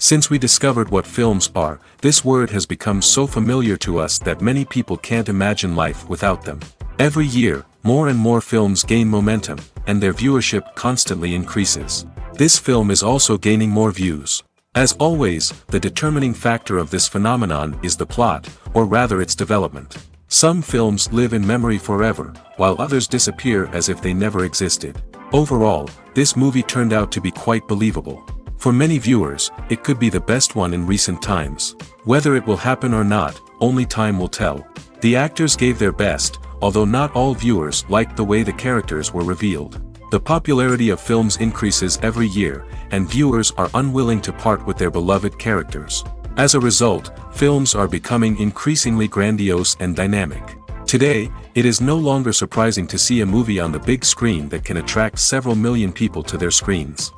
Since we discovered what films are, this word has become so familiar to us that many people can't imagine life without them. Every year, more and more films gain momentum, and their viewership constantly increases. This film is also gaining more views. As always, the determining factor of this phenomenon is the plot, or rather its development. Some films live in memory forever, while others disappear as if they never existed. Overall, this movie turned out to be quite believable. For many viewers, it could be the best one in recent times. Whether it will happen or not, only time will tell. The actors gave their best, although not all viewers liked the way the characters were revealed. The popularity of films increases every year, and viewers are unwilling to part with their beloved characters. As a result, films are becoming increasingly grandiose and dynamic. Today, it is no longer surprising to see a movie on the big screen that can attract several million people to their screens.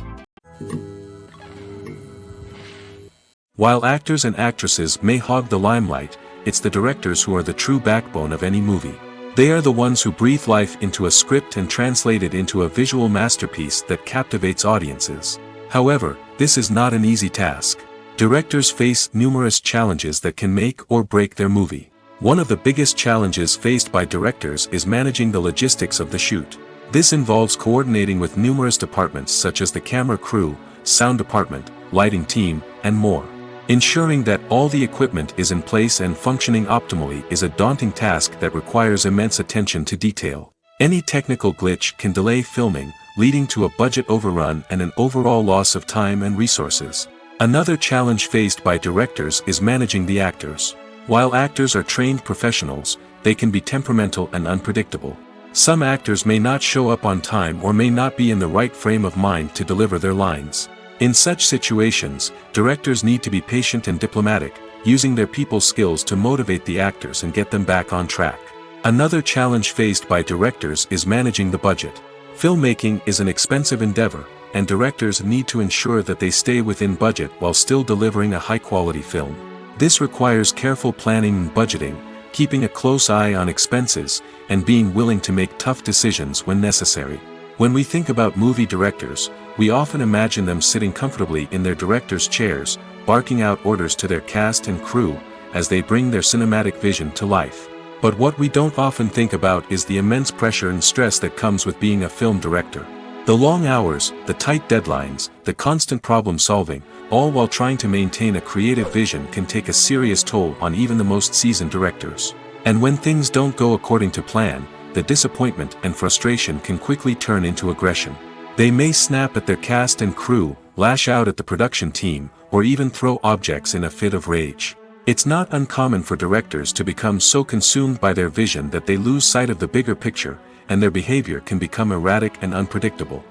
While actors and actresses may hog the limelight, it's the directors who are the true backbone of any movie. They are the ones who breathe life into a script and translate it into a visual masterpiece that captivates audiences. However, this is not an easy task. Directors face numerous challenges that can make or break their movie. One of the biggest challenges faced by directors is managing the logistics of the shoot. This involves coordinating with numerous departments such as the camera crew, sound department, lighting team, and more. Ensuring that all the equipment is in place and functioning optimally is a daunting task that requires immense attention to detail. Any technical glitch can delay filming, leading to a budget overrun and an overall loss of time and resources. Another challenge faced by directors is managing the actors. While actors are trained professionals, they can be temperamental and unpredictable. Some actors may not show up on time or may not be in the right frame of mind to deliver their lines. In such situations, directors need to be patient and diplomatic, using their people skills to motivate the actors and get them back on track. Another challenge faced by directors is managing the budget. Filmmaking is an expensive endeavor, and directors need to ensure that they stay within budget while still delivering a high-quality film. This requires careful planning and budgeting, keeping a close eye on expenses, and being willing to make tough decisions when necessary. When we think about movie directors, we often imagine them sitting comfortably in their director's chairs, barking out orders to their cast and crew, as they bring their cinematic vision to life. But what we don't often think about is the immense pressure and stress that comes with being a film director. The long hours, the tight deadlines, the constant problem solving, all while trying to maintain a creative vision can take a serious toll on even the most seasoned directors. And when things don't go according to plan, the disappointment and frustration can quickly turn into aggression. They may snap at their cast and crew, lash out at the production team, or even throw objects in a fit of rage. It's not uncommon for directors to become so consumed by their vision that they lose sight of the bigger picture, and their behavior can become erratic and unpredictable.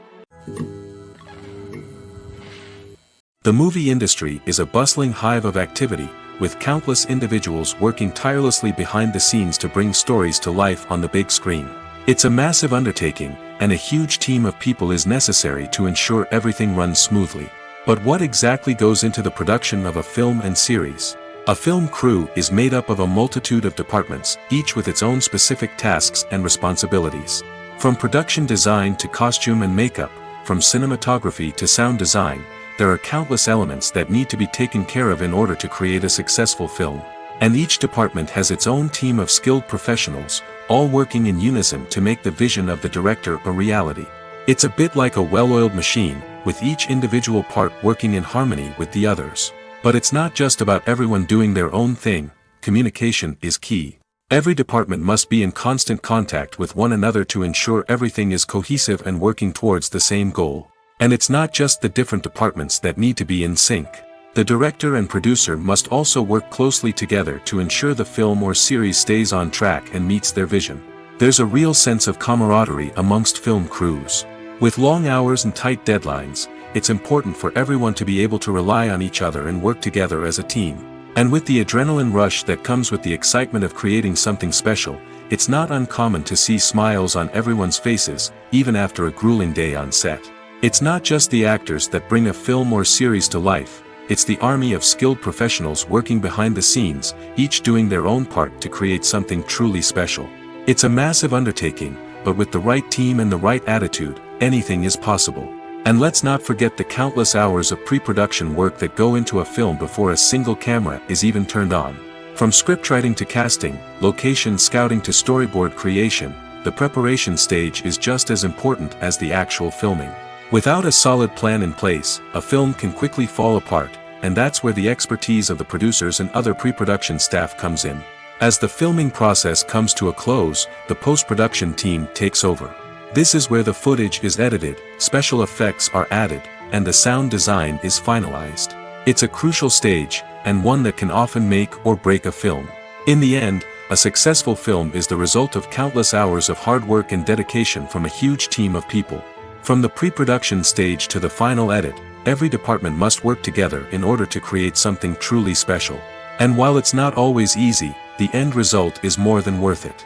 The movie industry is a bustling hive of activity, with countless individuals working tirelessly behind the scenes to bring stories to life on the big screen. It's a massive undertaking, and a huge team of people is necessary to ensure everything runs smoothly. But what exactly goes into the production of a film and series? A film crew is made up of a multitude of departments, each with its own specific tasks and responsibilities. From production design to costume and makeup, from cinematography to sound design, there are countless elements that need to be taken care of in order to create a successful film. And each department has its own team of skilled professionals, all working in unison to make the vision of the director a reality. It's a bit like a well-oiled machine, with each individual part working in harmony with the others. But it's not just about everyone doing their own thing. Communication is key. Every department must be in constant contact with one another to ensure everything is cohesive and working towards the same goal. And it's not just the different departments that need to be in sync. The director and producer must also work closely together to ensure the film or series stays on track and meets their vision. There's a real sense of camaraderie amongst film crews. With long hours and tight deadlines, it's important for everyone to be able to rely on each other and work together as a team. And with the adrenaline rush that comes with the excitement of creating something special, it's not uncommon to see smiles on everyone's faces, even after a grueling day on set. It's not just the actors that bring a film or series to life, it's the army of skilled professionals working behind the scenes, each doing their own part to create something truly special. It's a massive undertaking, but with the right team and the right attitude, anything is possible. And let's not forget the countless hours of pre-production work that go into a film before a single camera is even turned on. From scriptwriting to casting, location scouting to storyboard creation, the preparation stage is just as important as the actual filming. Without a solid plan in place, a film can quickly fall apart, and that's where the expertise of the producers and other pre-production staff comes in. As the filming process comes to a close, the post-production team takes over. This is where the footage is edited, special effects are added, and the sound design is finalized. It's a crucial stage, and one that can often make or break a film. In the end, a successful film is the result of countless hours of hard work and dedication from a huge team of people. From the pre-production stage to the final edit, every department must work together in order to create something truly special. And while it's not always easy, the end result is more than worth it.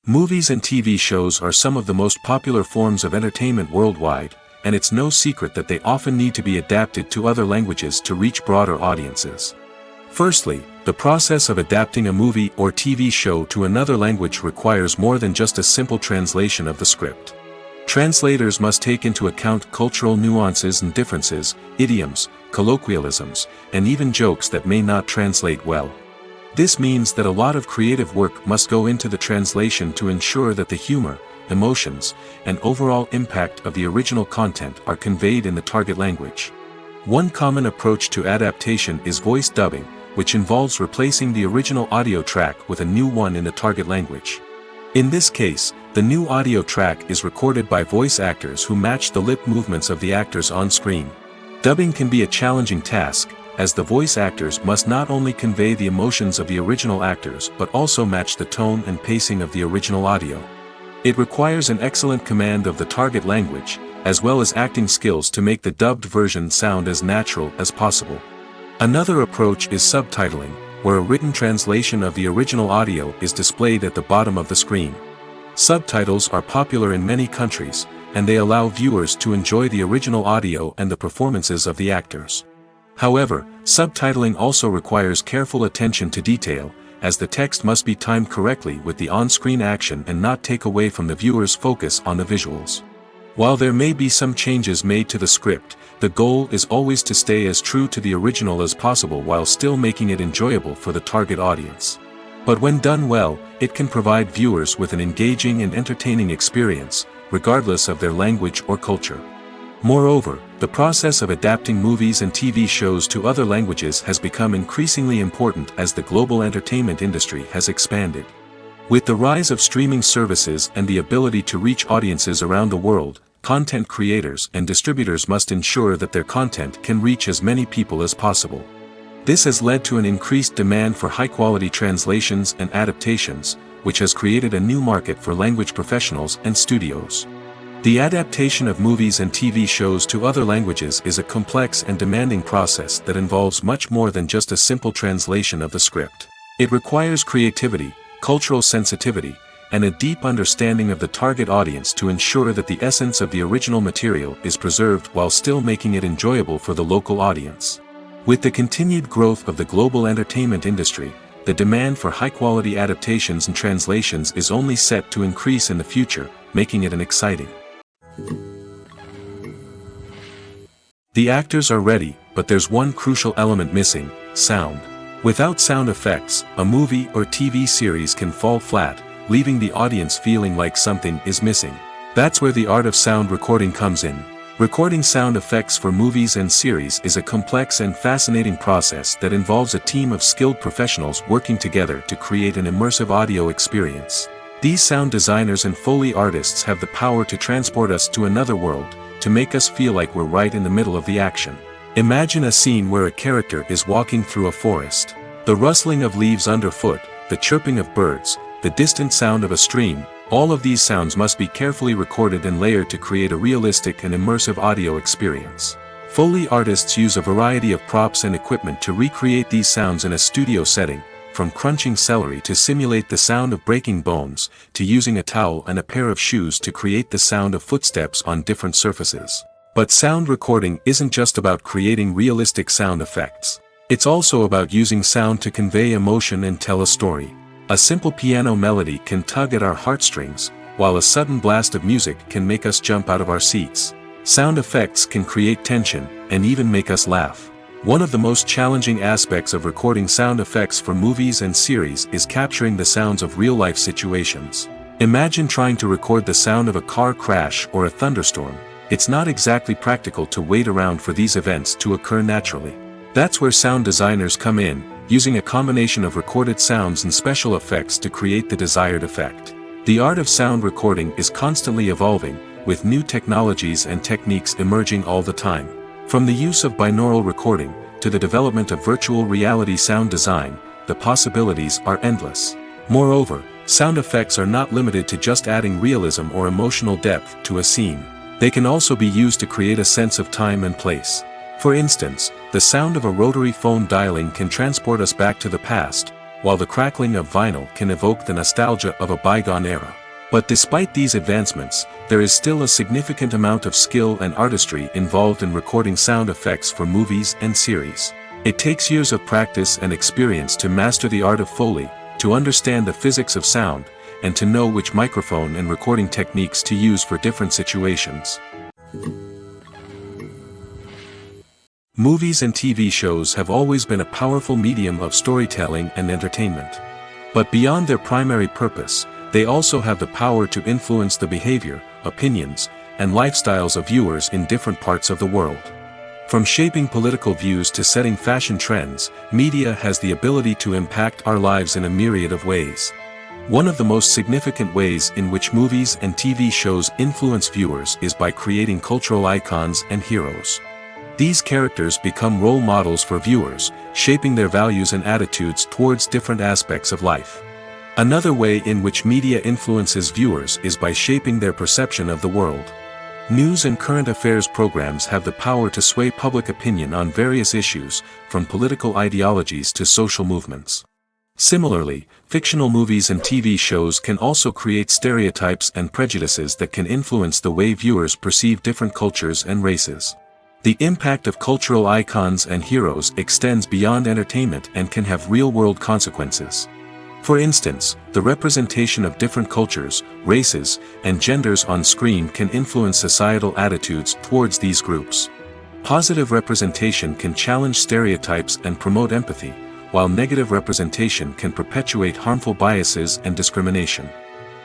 Movies and TV shows are some of the most popular forms of entertainment worldwide, and it's no secret that they often need to be adapted to other languages to reach broader audiences. Firstly, the process of adapting a movie or TV show to another language requires more than just a simple translation of the script. Translators must take into account cultural nuances and differences, idioms, colloquialisms, and even jokes that may not translate well. This means that a lot of creative work must go into the translation to ensure that the humor, emotions, and overall impact of the original content are conveyed in the target language. One common approach to adaptation is voice dubbing, which involves replacing the original audio track with a new one in the target language. In this case, the new audio track is recorded by voice actors who match the lip movements of the actors on screen. Dubbing can be a challenging task, as the voice actors must not only convey the emotions of the original actors but also match the tone and pacing of the original audio. It requires an excellent command of the target language, as well as acting skills to make the dubbed version sound as natural as possible. Another approach is subtitling, where a written translation of the original audio is displayed at the bottom of the screen. Subtitles are popular in many countries, and they allow viewers to enjoy the original audio and the performances of the actors. However, subtitling also requires careful attention to detail, as the text must be timed correctly with the on-screen action and not take away from the viewer's focus on the visuals. While there may be some changes made to the script, the goal is always to stay as true to the original as possible while still making it enjoyable for the target audience. But when done well, it can provide viewers with an engaging and entertaining experience, regardless of their language or culture. Moreover, the process of adapting movies and TV shows to other languages has become increasingly important as the global entertainment industry has expanded. With the rise of streaming services and the ability to reach audiences around the world, content creators and distributors must ensure that their content can reach as many people as possible. This has led to an increased demand for high-quality translations and adaptations, which has created a new market for language professionals and studios. The adaptation of movies and TV shows to other languages is a complex and demanding process that involves much more than just a simple translation of the script. It requires creativity, cultural sensitivity, and a deep understanding of the target audience to ensure that the essence of the original material is preserved while still making it enjoyable for the local audience. With the continued growth of the global entertainment industry, the demand for high-quality adaptations and translations is only set to increase in the future, making it an exciting. The actors are ready, but there's one crucial element missing: sound. Without sound effects, a movie or TV series can fall flat, leaving the audience feeling like something is missing. That's where the art of sound recording comes in. Recording sound effects for movies and series is a complex and fascinating process that involves a team of skilled professionals working together to create an immersive audio experience. These sound designers and Foley artists have the power to transport us to another world, to make us feel like we're right in the middle of the action. Imagine a scene where a character is walking through a forest. The rustling of leaves underfoot, the chirping of birds, the distant sound of a stream, all of these sounds must be carefully recorded and layered to create a realistic and immersive audio experience. Foley artists use a variety of props and equipment to recreate these sounds in a studio setting, from crunching celery to simulate the sound of breaking bones, to using a towel and a pair of shoes to create the sound of footsteps on different surfaces. But sound recording isn't just about creating realistic sound effects. It's also about using sound to convey emotion and tell a story. A simple piano melody can tug at our heartstrings, while a sudden blast of music can make us jump out of our seats. Sound effects can create tension, and even make us laugh. One of the most challenging aspects of recording sound effects for movies and series is capturing the sounds of real-life situations. Imagine trying to record the sound of a car crash or a thunderstorm. It's not exactly practical to wait around for these events to occur naturally. That's where sound designers come in, using a combination of recorded sounds and special effects to create the desired effect. The art of sound recording is constantly evolving, with new technologies and techniques emerging all the time. From the use of binaural recording, to the development of virtual reality sound design, the possibilities are endless. Moreover, sound effects are not limited to just adding realism or emotional depth to a scene. They can also be used to create a sense of time and place. For instance, the sound of a rotary phone dialing can transport us back to the past, while the crackling of vinyl can evoke the nostalgia of a bygone era. But despite these advancements, there is still a significant amount of skill and artistry involved in recording sound effects for movies and series. It takes years of practice and experience to master the art of Foley, to understand the physics of sound, and to know which microphone and recording techniques to use for different situations. Movies and TV shows have always been a powerful medium of storytelling and entertainment. But beyond their primary purpose, they also have the power to influence the behavior, opinions, and lifestyles of viewers in different parts of the world. From shaping political views to setting fashion trends, media has the ability to impact our lives in a myriad of ways. One of the most significant ways in which movies and TV shows influence viewers is by creating cultural icons and heroes. These characters become role models for viewers, shaping their values and attitudes towards different aspects of life. Another way in which media influences viewers is by shaping their perception of the world. News and current affairs programs have the power to sway public opinion on various issues, from political ideologies to social movements. Similarly, fictional movies and TV shows can also create stereotypes and prejudices that can influence the way viewers perceive different cultures and races. The impact of cultural icons and heroes extends beyond entertainment and can have real-world consequences. For instance, the representation of different cultures, races, and genders on screen can influence societal attitudes towards these groups. Positive representation can challenge stereotypes and promote empathy, while negative representation can perpetuate harmful biases and discrimination.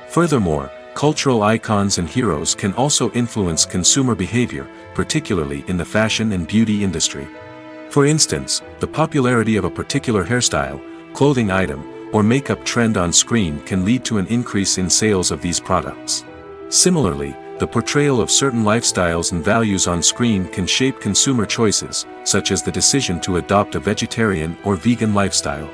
Furthermore, cultural icons and heroes can also influence consumer behavior, particularly in the fashion and beauty industry. For instance, the popularity of a particular hairstyle, clothing item, or makeup trend on screen can lead to an increase in sales of these products. Similarly, the portrayal of certain lifestyles and values on screen can shape consumer choices, such as the decision to adopt a vegetarian or vegan lifestyle.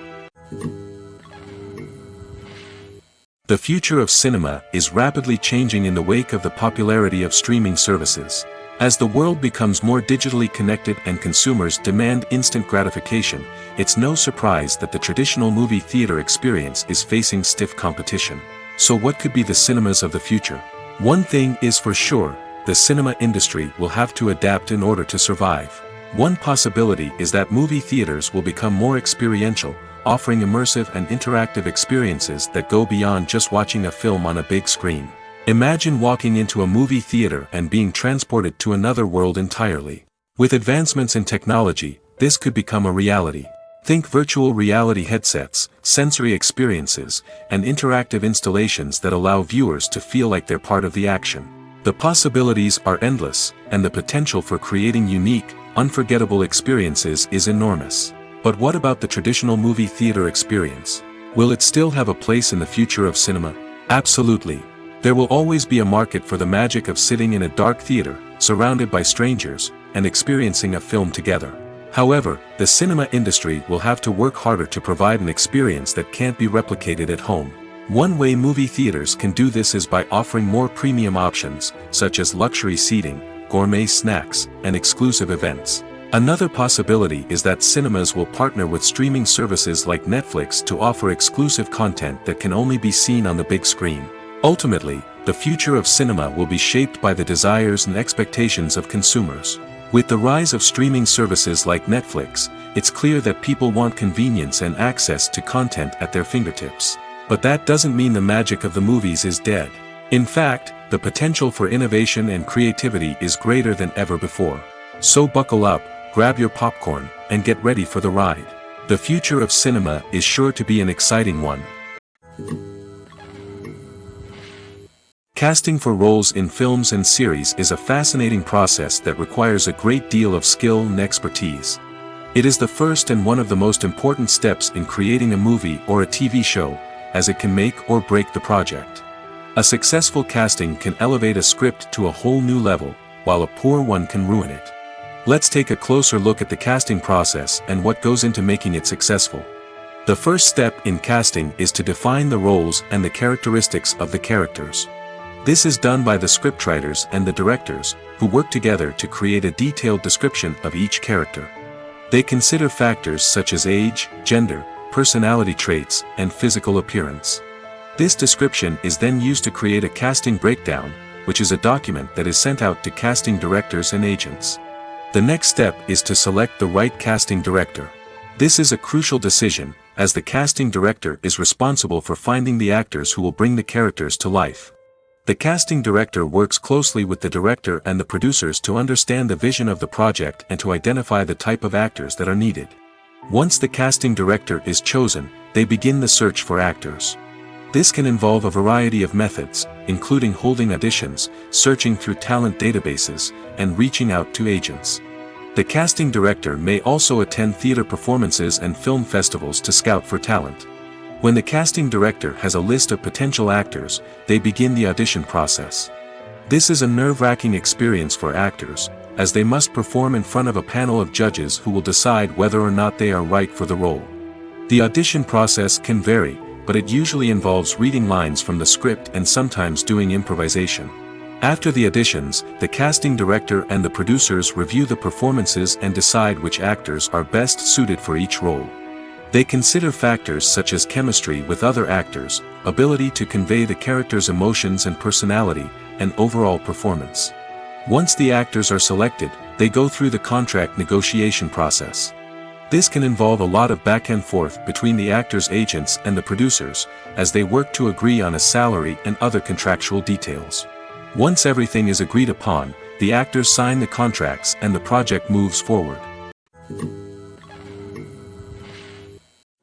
The future of cinema is rapidly changing in the wake of the popularity of streaming services. As the world becomes more digitally connected and consumers demand instant gratification, it's no surprise that the traditional movie theater experience is facing stiff competition. So what could be the cinemas of the future? One thing is for sure, the cinema industry will have to adapt in order to survive. One possibility is that movie theaters will become more experiential, offering immersive and interactive experiences that go beyond just watching a film on a big screen. Imagine walking into a movie theater and being transported to another world entirely. With advancements in technology, this could become a reality. Think virtual reality headsets, sensory experiences, and interactive installations that allow viewers to feel like they're part of the action. The possibilities are endless, and the potential for creating unique, unforgettable experiences is enormous. But what about the traditional movie theater experience? Will it still have a place in the future of cinema? Absolutely. There will always be a market for the magic of sitting in a dark theater, surrounded by strangers, and experiencing a film together. However, the cinema industry will have to work harder to provide an experience that can't be replicated at home. One way movie theaters can do this is by offering more premium options, such as luxury seating, gourmet snacks, and exclusive events. Another possibility is that cinemas will partner with streaming services like Netflix to offer exclusive content that can only be seen on the big screen. Ultimately, the future of cinema will be shaped by the desires and expectations of consumers. With the rise of streaming services like Netflix, it's clear that people want convenience and access to content at their fingertips. But that doesn't mean the magic of the movies is dead. In fact, the potential for innovation and creativity is greater than ever before. So buckle up, grab your popcorn, and get ready for the ride. The future of cinema is sure to be an exciting one. Casting for roles in films and series is a fascinating process that requires a great deal of skill and expertise. It is the first and one of the most important steps in creating a movie or a TV show, as it can make or break the project. A successful casting can elevate a script to a whole new level, while a poor one can ruin it. Let's take a closer look at the casting process and what goes into making it successful. The first step in casting is to define the roles and the characteristics of the characters. This is done by the scriptwriters and the directors, who work together to create a detailed description of each character. They consider factors such as age, gender, personality traits, and physical appearance. This description is then used to create a casting breakdown, which is a document that is sent out to casting directors and agents. The next step is to select the right casting director. This is a crucial decision, as the casting director is responsible for finding the actors who will bring the characters to life. The casting director works closely with the director and the producers to understand the vision of the project and to identify the type of actors that are needed. Once the casting director is chosen, they begin the search for actors. This can involve a variety of methods, including holding auditions, searching through talent databases, and reaching out to agents. The casting director may also attend theater performances and film festivals to scout for talent. When the casting director has a list of potential actors, they begin the audition process. This is a nerve-wracking experience for actors, as they must perform in front of a panel of judges who will decide whether or not they are right for the role. The audition process can vary, but it usually involves reading lines from the script and sometimes doing improvisation. After the auditions, the casting director and the producers review the performances and decide which actors are best suited for each role. They consider factors such as chemistry with other actors, ability to convey the character's emotions and personality, and overall performance. Once the actors are selected, they go through the contract negotiation process. This can involve a lot of back and forth between the actors' agents and the producers, as they work to agree on a salary and other contractual details. Once everything is agreed upon, the actors sign the contracts and the project moves forward.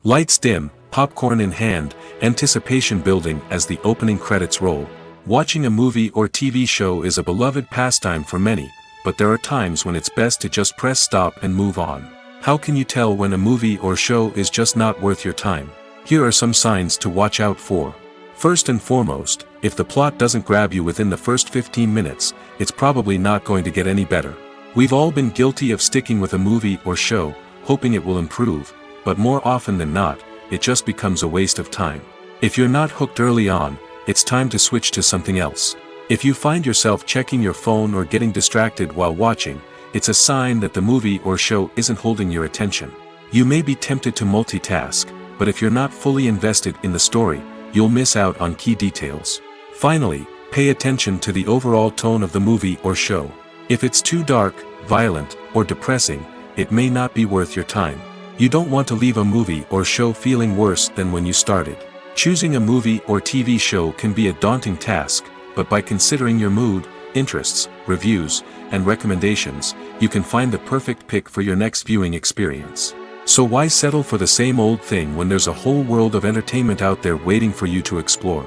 Lights dim, popcorn in hand, anticipation building as the opening credits roll. Watching a movie or TV show is a beloved pastime for many, but there are times when it's best to just press stop and move on. How can you tell when a movie or show is just not worth your time? Here are some signs to watch out for. First and foremost, if the plot doesn't grab you within the first 15 minutes, it's probably not going to get any better. We've all been guilty of sticking with a movie or show, hoping it will improve, but more often than not, it just becomes a waste of time. If you're not hooked early on, it's time to switch to something else. If you find yourself checking your phone or getting distracted while watching, it's a sign that the movie or show isn't holding your attention. You may be tempted to multitask, but if you're not fully invested in the story, you'll miss out on key details. Finally, pay attention to the overall tone of the movie or show. If it's too dark, violent, or depressing, it may not be worth your time. You don't want to leave a movie or show feeling worse than when you started. Choosing a movie or TV show can be a daunting task, but by considering your mood, interests, reviews, and recommendations, you can find the perfect pick for your next viewing experience. So why settle for the same old thing when there's a whole world of entertainment out there waiting for you to explore?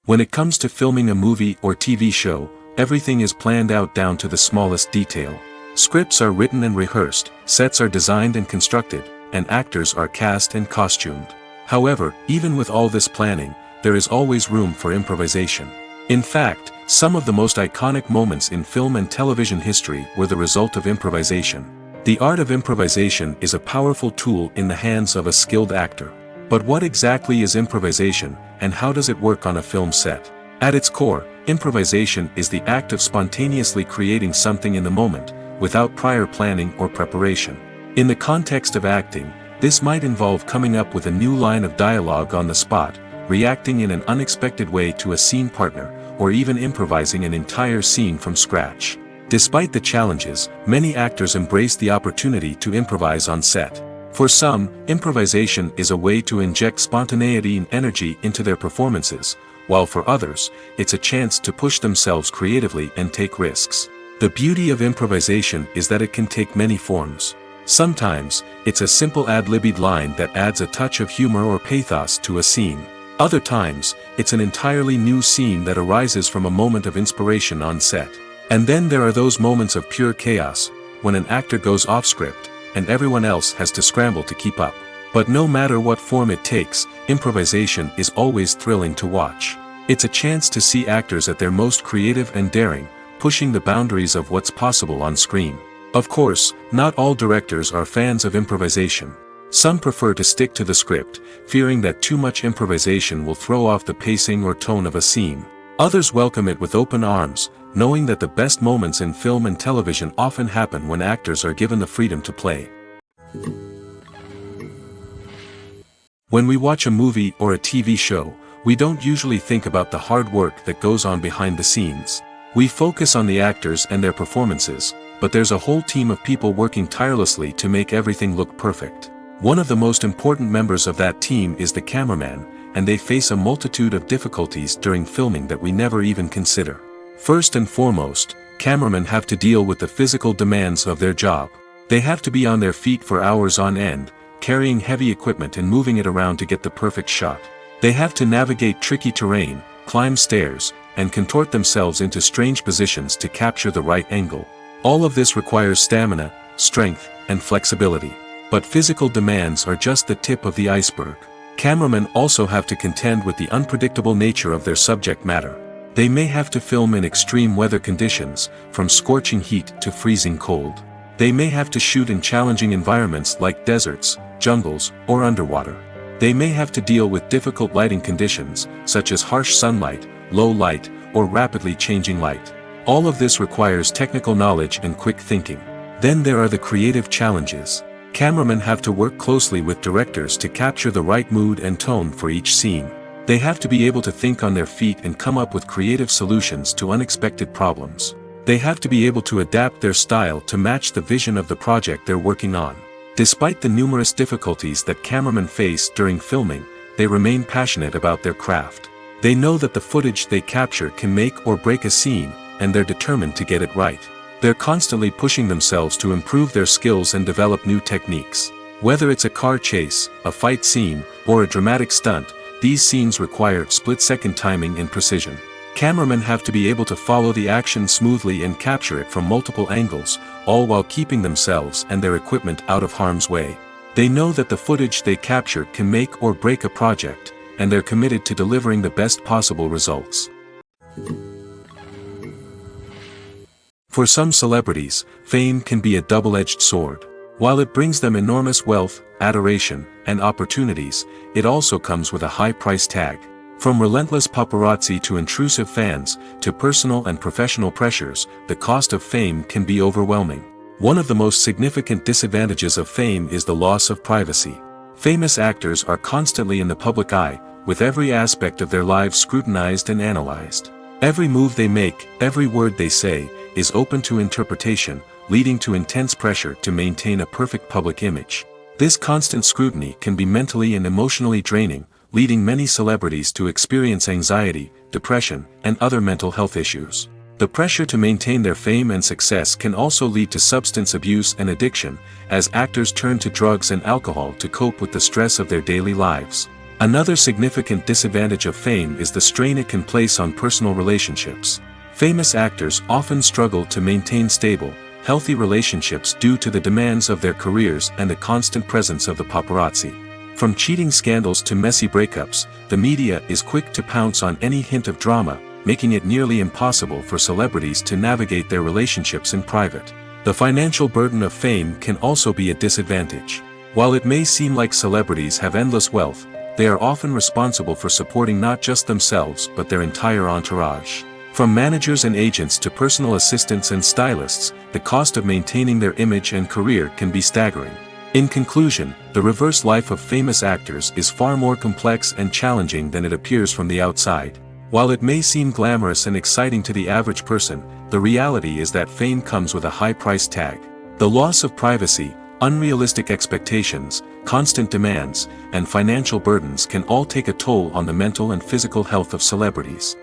When it comes to filming a movie or TV show, everything is planned out down to the smallest detail. Scripts are written and rehearsed, sets are designed and constructed, and actors are cast and costumed. However, even with all this planning, there is always room for improvisation. In fact, some of the most iconic moments in film and television history were the result of improvisation. The art of improvisation is a powerful tool in the hands of a skilled actor. But what exactly is improvisation, and how does it work on a film set? At its core, improvisation is the act of spontaneously creating something in the moment, without prior planning or preparation. In the context of acting, this might involve coming up with a new line of dialogue on the spot, reacting in an unexpected way to a scene partner, or even improvising an entire scene from scratch. Despite the challenges, many actors embrace the opportunity to improvise on set. For some, improvisation is a way to inject spontaneity and energy into their performances, while for others, it's a chance to push themselves creatively and take risks. The beauty of improvisation is that it can take many forms. Sometimes, it's a simple ad-libbed line that adds a touch of humor or pathos to a scene. Other times, it's an entirely new scene that arises from a moment of inspiration on set. And then there are those moments of pure chaos, when an actor goes off script, and everyone else has to scramble to keep up. But no matter what form it takes, improvisation is always thrilling to watch. It's a chance to see actors at their most creative and daring, pushing the boundaries of what's possible on screen. Of course, not all directors are fans of improvisation. Some prefer to stick to the script, fearing that too much improvisation will throw off the pacing or tone of a scene. Others welcome it with open arms, knowing that the best moments in film and television often happen when actors are given the freedom to play. When we watch a movie or a TV show, we don't usually think about the hard work that goes on behind the scenes. We focus on the actors and their performances, but there's a whole team of people working tirelessly to make everything look perfect. One of the most important members of that team is the cameraman, and they face a multitude of difficulties during filming that we never even consider. First and foremost, cameramen have to deal with the physical demands of their job. They have to be on their feet for hours on end, carrying heavy equipment and moving it around to get the perfect shot. They have to navigate tricky terrain, climb stairs, and contort themselves into strange positions to capture the right angle. All of this requires stamina, strength, and flexibility. But physical demands are just the tip of the iceberg. Cameramen also have to contend with the unpredictable nature of their subject matter. They may have to film in extreme weather conditions, from scorching heat to freezing cold. They may have to shoot in challenging environments like deserts, jungles, or underwater. They may have to deal with difficult lighting conditions, such as harsh sunlight, low light, or rapidly changing light. All of this requires technical knowledge and quick thinking. Then there are the creative challenges. Cameramen have to work closely with directors to capture the right mood and tone for each scene. They have to be able to think on their feet and come up with creative solutions to unexpected problems. They have to be able to adapt their style to match the vision of the project they're working on. Despite the numerous difficulties that cameramen face during filming, they remain passionate about their craft. They know that the footage they capture can make or break a scene, and they're determined to get it right. They're constantly pushing themselves to improve their skills and develop new techniques. Whether it's a car chase, a fight scene, or a dramatic stunt, these scenes require split-second timing and precision. Cameramen have to be able to follow the action smoothly and capture it from multiple angles, all while keeping themselves and their equipment out of harm's way. They know that the footage they capture can make or break a project, and they're committed to delivering the best possible results. For some celebrities, fame can be a double-edged sword. While it brings them enormous wealth, adoration, and opportunities, it also comes with a high price tag. From relentless paparazzi to intrusive fans, to personal and professional pressures, the cost of fame can be overwhelming. One of the most significant disadvantages of fame is the loss of privacy. Famous actors are constantly in the public eye, with every aspect of their lives scrutinized and analyzed. Every move they make, every word they say, is open to interpretation, leading to intense pressure to maintain a perfect public image. This constant scrutiny can be mentally and emotionally draining, leading many celebrities to experience anxiety, depression, and other mental health issues. The pressure to maintain their fame and success can also lead to substance abuse and addiction, as actors turn to drugs and alcohol to cope with the stress of their daily lives. Another significant disadvantage of fame is the strain it can place on personal relationships. Famous actors often struggle to maintain stable, healthy relationships due to the demands of their careers and the constant presence of the paparazzi. From cheating scandals to messy breakups, the media is quick to pounce on any hint of drama, making it nearly impossible for celebrities to navigate their relationships in private. The financial burden of fame can also be a disadvantage. While it may seem like celebrities have endless wealth, they are often responsible for supporting not just themselves but their entire entourage. From managers and agents to personal assistants and stylists, the cost of maintaining their image and career can be staggering. In conclusion, the reverse life of famous actors is far more complex and challenging than it appears from the outside. While it may seem glamorous and exciting to the average person, the reality is that fame comes with a high price tag. The loss of privacy, Unrealistic expectations, constant demands, and financial burdens can all take a toll on the mental and physical health of celebrities.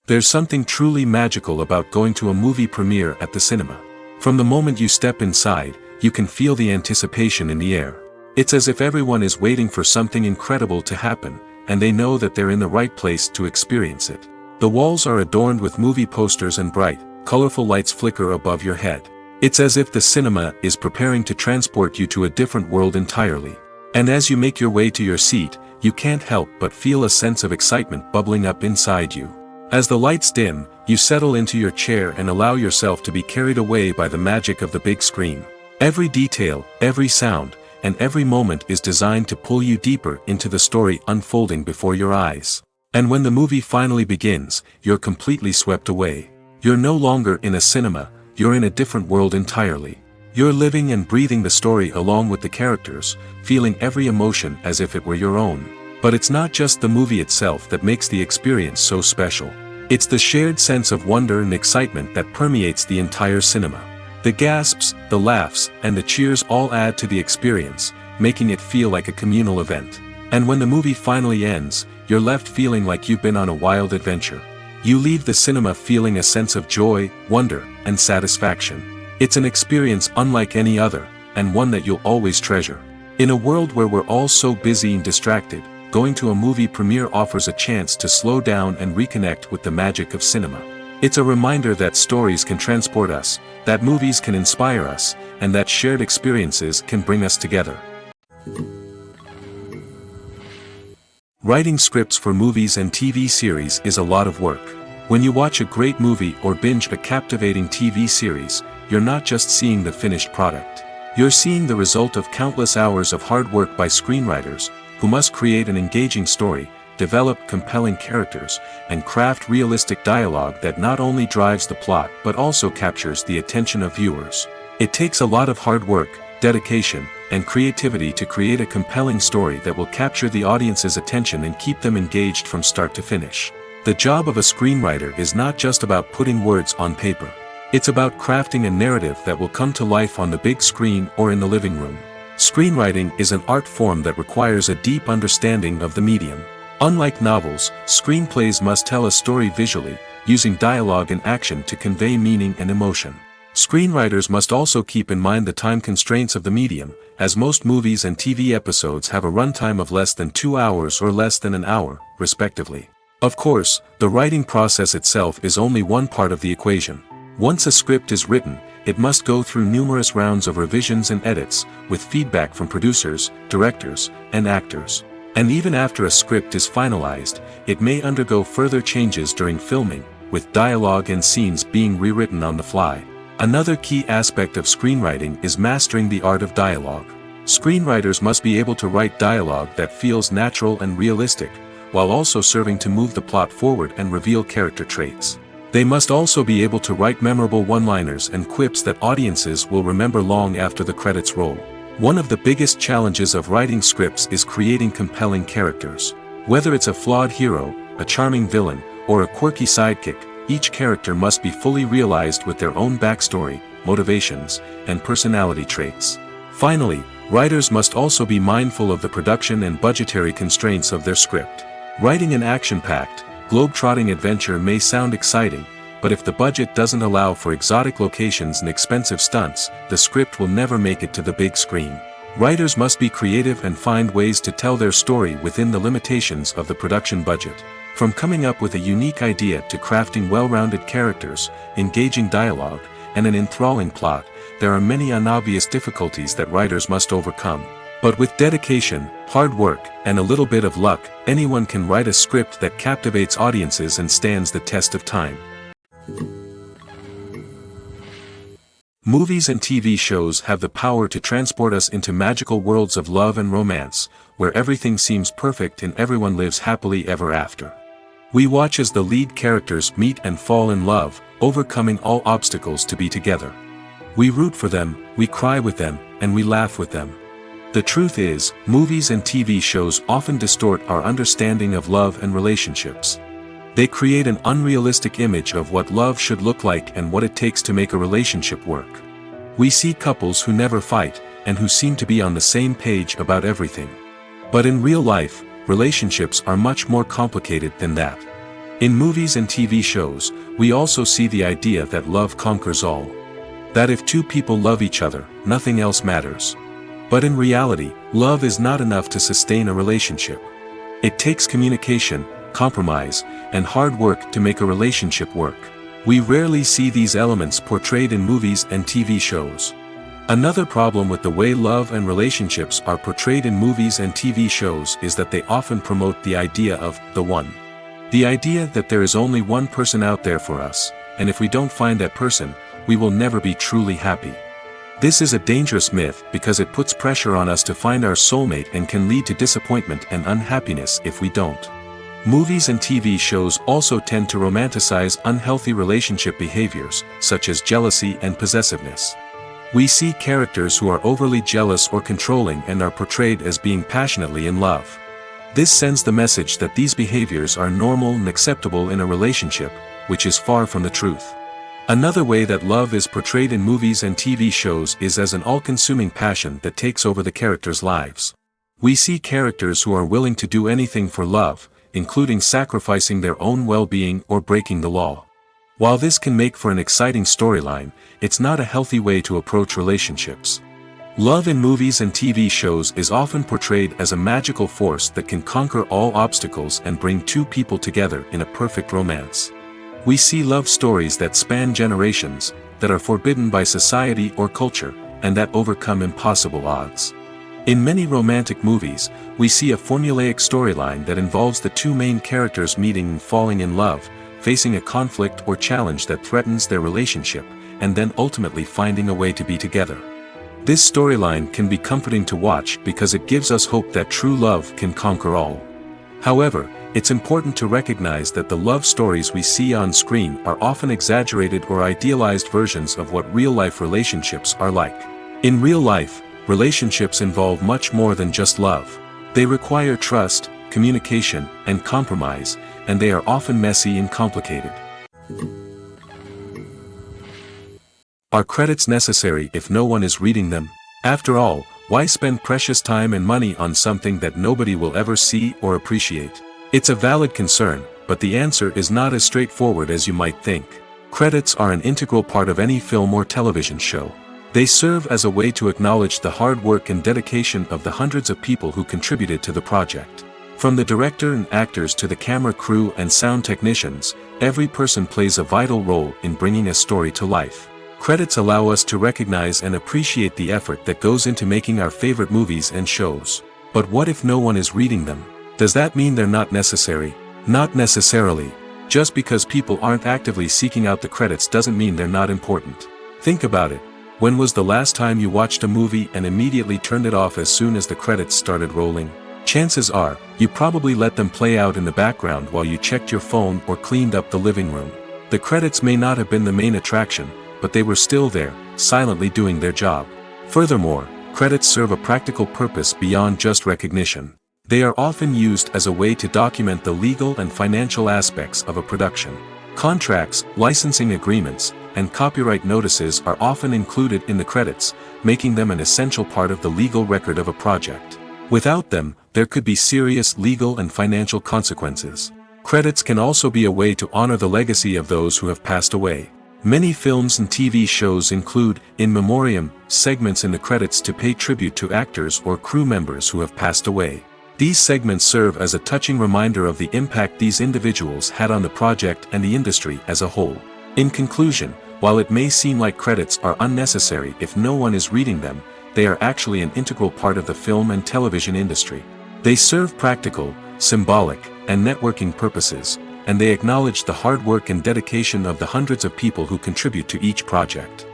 There's something truly magical about going to a movie premiere at the cinema. From the moment you step inside, you can feel the anticipation in the air. It's as if everyone is waiting for something incredible to happen, and they know that they're in the right place to experience it. The walls are adorned with movie posters and bright, colorful lights flicker above your head. It's as if the cinema is preparing to transport you to a different world entirely. And as you make your way to your seat, you can't help but feel a sense of excitement bubbling up inside you. As the lights dim, you settle into your chair and allow yourself to be carried away by the magic of the big screen. Every detail, every sound, and every moment is designed to pull you deeper into the story unfolding before your eyes. And when the movie finally begins, you're completely swept away. You're no longer in a cinema, you're in a different world entirely. You're living and breathing the story along with the characters, feeling every emotion as if it were your own. But it's not just the movie itself that makes the experience so special. It's the shared sense of wonder and excitement that permeates the entire cinema. The gasps, the laughs, and the cheers all add to the experience, making it feel like a communal event. And when the movie finally ends, you're left feeling like you've been on a wild adventure. You leave the cinema feeling a sense of joy, wonder, and satisfaction. It's an experience unlike any other, and one that you'll always treasure. In a world where we're all so busy and distracted, going to a movie premiere offers a chance to slow down and reconnect with the magic of cinema. It's a reminder that stories can transport us, that movies can inspire us, and that shared experiences can bring us together. Writing scripts for movies and TV series is a lot of work. When you watch a great movie or binge a captivating TV series, you're not just seeing the finished product. You're seeing the result of countless hours of hard work by screenwriters, who must create an engaging story, develop compelling characters, and craft realistic dialogue that not only drives the plot but also captures the attention of viewers. It takes a lot of hard work, dedication, and creativity to create a compelling story that will capture the audience's attention and keep them engaged from start to finish. The job of a screenwriter is not just about putting words on paper. It's about crafting a narrative that will come to life on the big screen or in the living room. Screenwriting is an art form that requires a deep understanding of the medium. Unlike novels, screenplays must tell a story visually, using dialogue and action to convey meaning and emotion. Screenwriters must also keep in mind the time constraints of the medium, as most movies and TV episodes have a runtime of less than 2 hours or less than an hour, respectively. Of course, the writing process itself is only one part of the equation. Once a script is written, it must go through numerous rounds of revisions and edits, with feedback from producers, directors, and actors. And even after a script is finalized, it may undergo further changes during filming, with dialogue and scenes being rewritten on the fly. Another key aspect of screenwriting is mastering the art of dialogue. Screenwriters must be able to write dialogue that feels natural and realistic, while also serving to move the plot forward and reveal character traits. They must also be able to write memorable one-liners and quips that audiences will remember long after the credits roll. One of the biggest challenges of writing scripts is creating compelling characters. Whether it's a flawed hero, a charming villain, or a quirky sidekick, each character must be fully realized with their own backstory, motivations, and personality traits. Finally, writers must also be mindful of the production and budgetary constraints of their script. Writing an action-packed, globe-trotting adventure may sound exciting, but if the budget doesn't allow for exotic locations and expensive stunts, the script will never make it to the big screen. Writers must be creative and find ways to tell their story within the limitations of the production budget. From coming up with a unique idea to crafting well-rounded characters, engaging dialogue, and an enthralling plot, there are many unobvious difficulties that writers must overcome. But with dedication, hard work, and a little bit of luck, anyone can write a script that captivates audiences and stands the test of time. Movies and TV shows have the power to transport us into magical worlds of love and romance, where everything seems perfect and everyone lives happily ever after. We watch as the lead characters meet and fall in love, overcoming all obstacles to be together. We root for them, we cry with them, and we laugh with them. The truth is, movies and TV shows often distort our understanding of love and relationships. They create an unrealistic image of what love should look like and what it takes to make a relationship work. We see couples who never fight, and who seem to be on the same page about everything. But in real life, relationships are much more complicated than that. In movies and TV shows, we also see the idea that love conquers all. That if two people love each other, nothing else matters. But in reality, love is not enough to sustain a relationship. It takes communication, compromise, and hard work to make a relationship work. We rarely see these elements portrayed in movies and TV shows. Another problem with the way love and relationships are portrayed in movies and TV shows is that they often promote the idea of the one. The idea that there is only one person out there for us, and if we don't find that person, we will never be truly happy. This is a dangerous myth because it puts pressure on us to find our soulmate and can lead to disappointment and unhappiness if we don't. Movies and TV shows also tend to romanticize unhealthy relationship behaviors, such as jealousy and possessiveness. We see characters who are overly jealous or controlling and are portrayed as being passionately in love. This sends the message that these behaviors are normal and acceptable in a relationship, which is far from the truth. Another way that love is portrayed in movies and TV shows is as an all-consuming passion that takes over the characters' lives. We see characters who are willing to do anything for love, including sacrificing their own well-being or breaking the law. While this can make for an exciting storyline, it's not a healthy way to approach relationships. Love in movies and TV shows is often portrayed as a magical force that can conquer all obstacles and bring two people together in a perfect romance. We see love stories that span generations, that are forbidden by society or culture, and that overcome impossible odds. In many romantic movies, we see a formulaic storyline that involves the two main characters meeting and falling in love, facing a conflict or challenge that threatens their relationship, and then ultimately finding a way to be together. This storyline can be comforting to watch because it gives us hope that true love can conquer all. However, it's important to recognize that the love stories we see on screen are often exaggerated or idealized versions of what real-life relationships are like. In real life, relationships involve much more than just love. They require trust, communication, and compromise, and they are often messy and complicated. Are credits necessary if no one is reading them? After all, why spend precious time and money on something that nobody will ever see or appreciate? It's a valid concern, but the answer is not as straightforward as you might think. Credits are an integral part of any film or television show. They serve as a way to acknowledge the hard work and dedication of the hundreds of people who contributed to the project. From the director and actors to the camera crew and sound technicians, every person plays a vital role in bringing a story to life. Credits allow us to recognize and appreciate the effort that goes into making our favorite movies and shows. But what if no one is reading them? Does that mean they're not necessary? Not necessarily. Just because people aren't actively seeking out the credits doesn't mean they're not important. Think about it. When was the last time you watched a movie and immediately turned it off as soon as the credits started rolling? Chances are, you probably let them play out in the background while you checked your phone or cleaned up the living room. The credits may not have been the main attraction, but they were still there, silently doing their job. Furthermore, credits serve a practical purpose beyond just recognition. They are often used as a way to document the legal and financial aspects of a production. Contracts, licensing agreements, and copyright notices are often included in the credits, making them an essential part of the legal record of a project. Without them, there could be serious legal and financial consequences. Credits can also be a way to honor the legacy of those who have passed away. Many films and TV shows include, in memoriam, segments in the credits to pay tribute to actors or crew members who have passed away. These segments serve as a touching reminder of the impact these individuals had on the project and the industry as a whole. In conclusion, while it may seem like credits are unnecessary if no one is reading them, they are actually an integral part of the film and television industry. They serve practical, symbolic, and networking purposes, and they acknowledge the hard work and dedication of the hundreds of people who contribute to each project.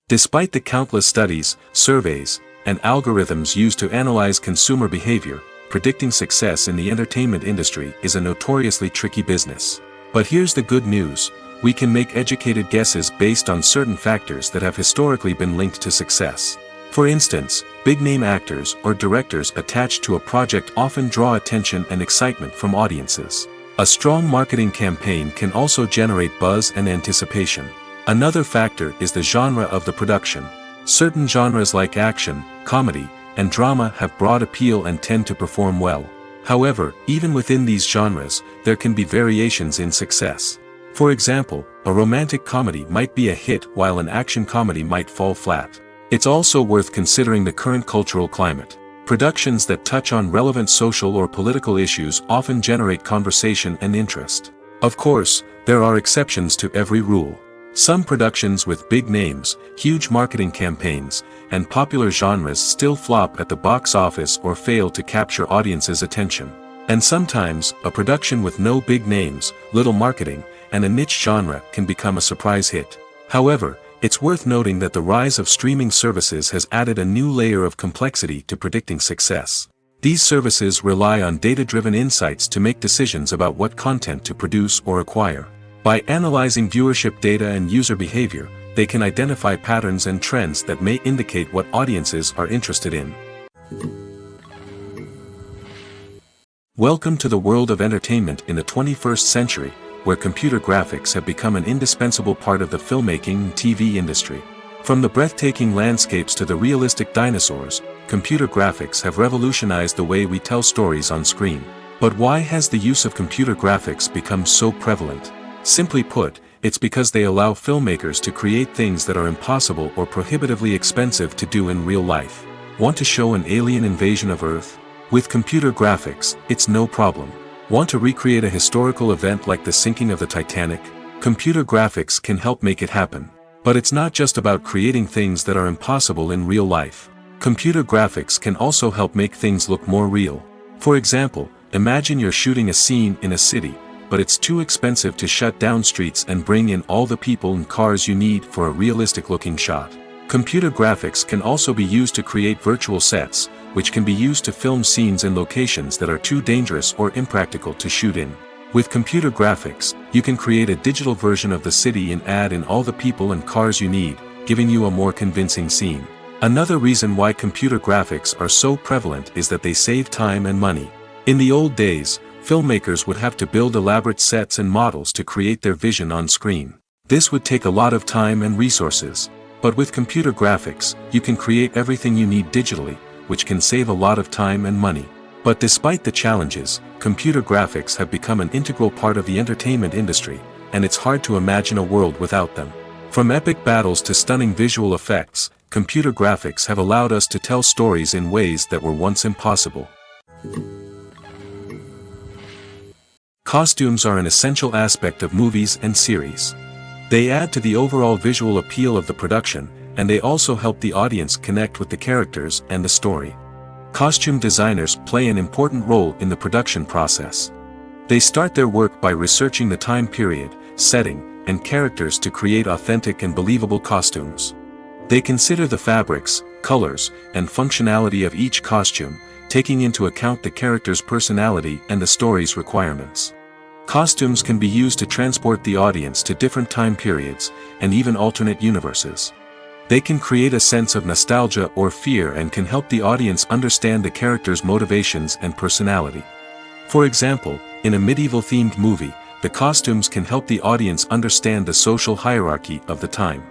Despite the countless studies, surveys, and algorithms used to analyze consumer behavior, predicting success in the entertainment industry is a notoriously tricky business. But here's the good news: we can make educated guesses based on certain factors that have historically been linked to success. For instance, big-name actors or directors attached to a project often draw attention and excitement from audiences. A strong marketing campaign can also generate buzz and anticipation. Another factor is the genre of the production. Certain genres like action, comedy, and drama have broad appeal and tend to perform well. However, even within these genres, there can be variations in success. For example, a romantic comedy might be a hit while an action comedy might fall flat. It's also worth considering the current cultural climate. Productions that touch on relevant social or political issues often generate conversation and interest. Of course, there are exceptions to every rule. Some productions with big names, huge marketing campaigns, and popular genres still flop at the box office or fail to capture audiences' attention. And sometimes, a production with no big names, little marketing, and a niche genre can become a surprise hit. However, it's worth noting that the rise of streaming services has added a new layer of complexity to predicting success. These services rely on data-driven insights to make decisions about what content to produce or acquire. By analyzing viewership data and user behavior, they can identify patterns and trends that may indicate what audiences are interested in. Welcome to the world of entertainment in the 21st century, where computer graphics have become an indispensable part of the filmmaking and TV industry. From the breathtaking landscapes to the realistic dinosaurs, computer graphics have revolutionized the way we tell stories on screen. But why has the use of computer graphics become so prevalent? Simply put, it's because they allow filmmakers to create things that are impossible or prohibitively expensive to do in real life. Want to show an alien invasion of Earth? With computer graphics, it's no problem. Want to recreate a historical event like the sinking of the Titanic? Computer graphics can help make it happen. But it's not just about creating things that are impossible in real life. Computer graphics can also help make things look more real. For example, imagine you're shooting a scene in a city, but it's too expensive to shut down streets and bring in all the people and cars you need for a realistic-looking shot. Computer graphics can also be used to create virtual sets, which can be used to film scenes in locations that are too dangerous or impractical to shoot in. With computer graphics, you can create a digital version of the city and add in all the people and cars you need, giving you a more convincing scene. Another reason why computer graphics are so prevalent is that they save time and money. In the old days, filmmakers would have to build elaborate sets and models to create their vision on screen. This would take a lot of time and resources. But with computer graphics, you can create everything you need digitally, which can save a lot of time and money. But despite the challenges, computer graphics have become an integral part of the entertainment industry, and it's hard to imagine a world without them. From epic battles to stunning visual effects, computer graphics have allowed us to tell stories in ways that were once impossible. Costumes are an essential aspect of movies and series. They add to the overall visual appeal of the production, and they also help the audience connect with the characters and the story. Costume designers play an important role in the production process. They start their work by researching the time period, setting, and characters to create authentic and believable costumes. They consider the fabrics, colors, and functionality of each costume, taking into account the character's personality and the story's requirements. Costumes can be used to transport the audience to different time periods, and even alternate universes. They can create a sense of nostalgia or fear and can help the audience understand the character's motivations and personality. For example, in a medieval-themed movie, the costumes can help the audience understand the social hierarchy of the time.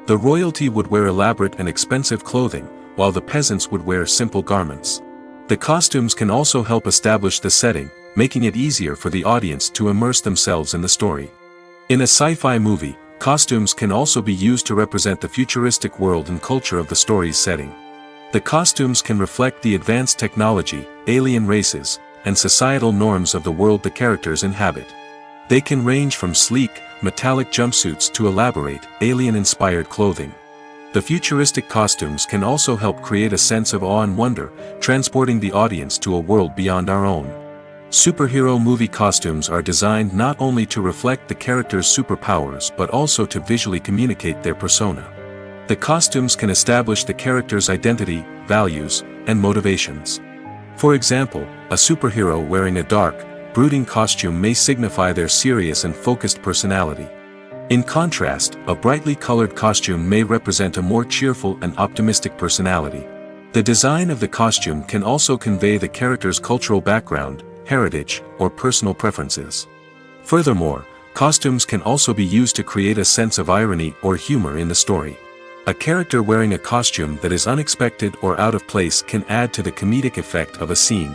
The royalty would wear elaborate and expensive clothing, while the peasants would wear simple garments. The costumes can also help establish the setting, making it easier for the audience to immerse themselves in the story. In a sci-fi movie, costumes can also be used to represent the futuristic world and culture of the story's setting. The costumes can reflect the advanced technology, alien races, and societal norms of the world the characters inhabit. They can range from sleek, metallic jumpsuits to elaborate, alien-inspired clothing. The futuristic costumes can also help create a sense of awe and wonder, transporting the audience to a world beyond our own. Superhero movie costumes are designed not only to reflect the character's superpowers but also to visually communicate their persona. The costumes can establish the character's identity, values, and motivations. For example, a superhero wearing a dark, brooding costume may signify their serious and focused personality. In contrast, a brightly colored costume may represent a more cheerful and optimistic personality. The design of the costume can also convey the character's cultural background, heritage, or personal preferences. Furthermore, costumes can also be used to create a sense of irony or humor in the story. A character wearing a costume that is unexpected or out of place can add to the comedic effect of a scene.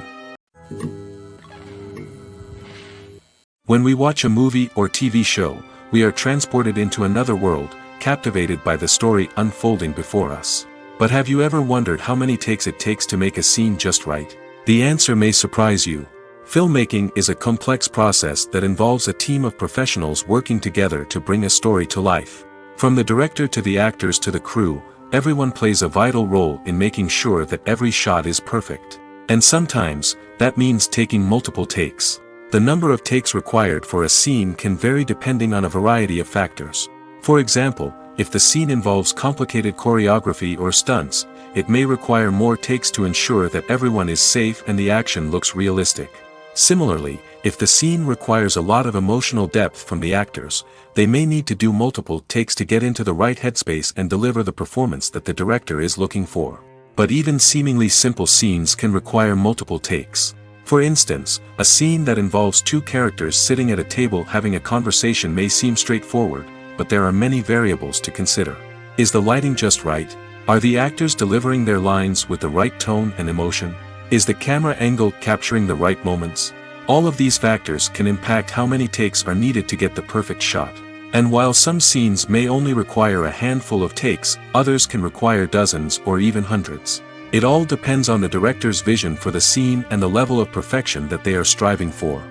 When we watch a movie or TV show, we are transported into another world, captivated by the story unfolding before us. But have you ever wondered how many takes it takes to make a scene just right? The answer may surprise you. Filmmaking is a complex process that involves a team of professionals working together to bring a story to life. From the director to the actors to the crew, everyone plays a vital role in making sure that every shot is perfect. And sometimes, that means taking multiple takes. The number of takes required for a scene can vary depending on a variety of factors. For example, if the scene involves complicated choreography or stunts, it may require more takes to ensure that everyone is safe and the action looks realistic. Similarly, if the scene requires a lot of emotional depth from the actors, they may need to do multiple takes to get into the right headspace and deliver the performance that the director is looking for. But even seemingly simple scenes can require multiple takes. For instance, a scene that involves two characters sitting at a table having a conversation may seem straightforward, but there are many variables to consider. Is the lighting just right? Are the actors delivering their lines with the right tone and emotion? Is the camera angle capturing the right moments? All of these factors can impact how many takes are needed to get the perfect shot. And while some scenes may only require a handful of takes, others can require dozens or even hundreds. It all depends on the director's vision for the scene and the level of perfection that they are striving for.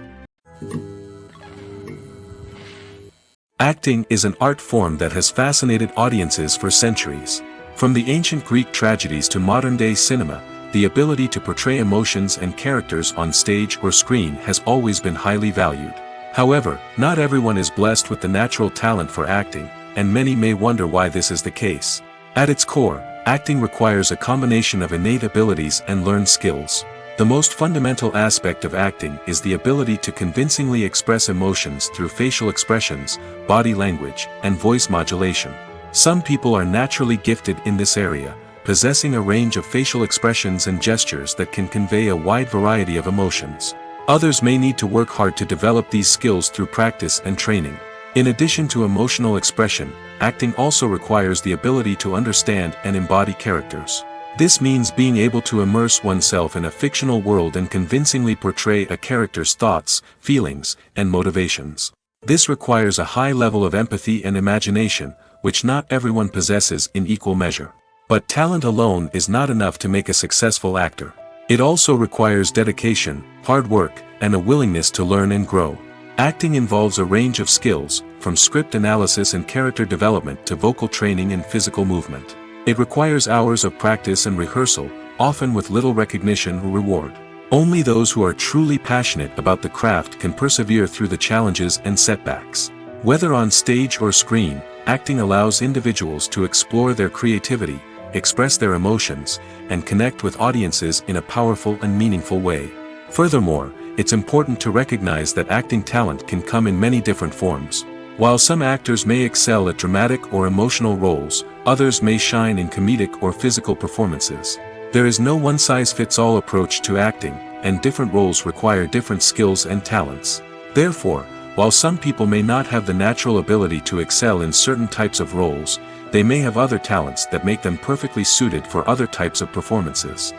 Acting is an art form that has fascinated audiences for centuries. From the ancient Greek tragedies to modern-day cinema, the ability to portray emotions and characters on stage or screen has always been highly valued. However, not everyone is blessed with the natural talent for acting, and many may wonder why this is the case. At its core, acting requires a combination of innate abilities and learned skills. The most fundamental aspect of acting is the ability to convincingly express emotions through facial expressions, body language, and voice modulation. Some people are naturally gifted in this area, possessing a range of facial expressions and gestures that can convey a wide variety of emotions. Others may need to work hard to develop these skills through practice and training. In addition to emotional expression, acting also requires the ability to understand and embody characters. This means being able to immerse oneself in a fictional world and convincingly portray a character's thoughts, feelings, and motivations. This requires a high level of empathy and imagination, which not everyone possesses in equal measure. But talent alone is not enough to make a successful actor. It also requires dedication, hard work, and a willingness to learn and grow. Acting involves a range of skills, from script analysis and character development to vocal training and physical movement. It requires hours of practice and rehearsal, often with little recognition or reward. Only those who are truly passionate about the craft can persevere through the challenges and setbacks. Whether on stage or screen, acting allows individuals to explore their creativity, express their emotions, and connect with audiences in a powerful and meaningful way. Furthermore, it's important to recognize that acting talent can come in many different forms. While some actors may excel at dramatic or emotional roles, others may shine in comedic or physical performances. There is no one-size-fits-all approach to acting, and different roles require different skills and talents. Therefore, while some people may not have the natural ability to excel in certain types of roles, they may have other talents that make them perfectly suited for other types of performances.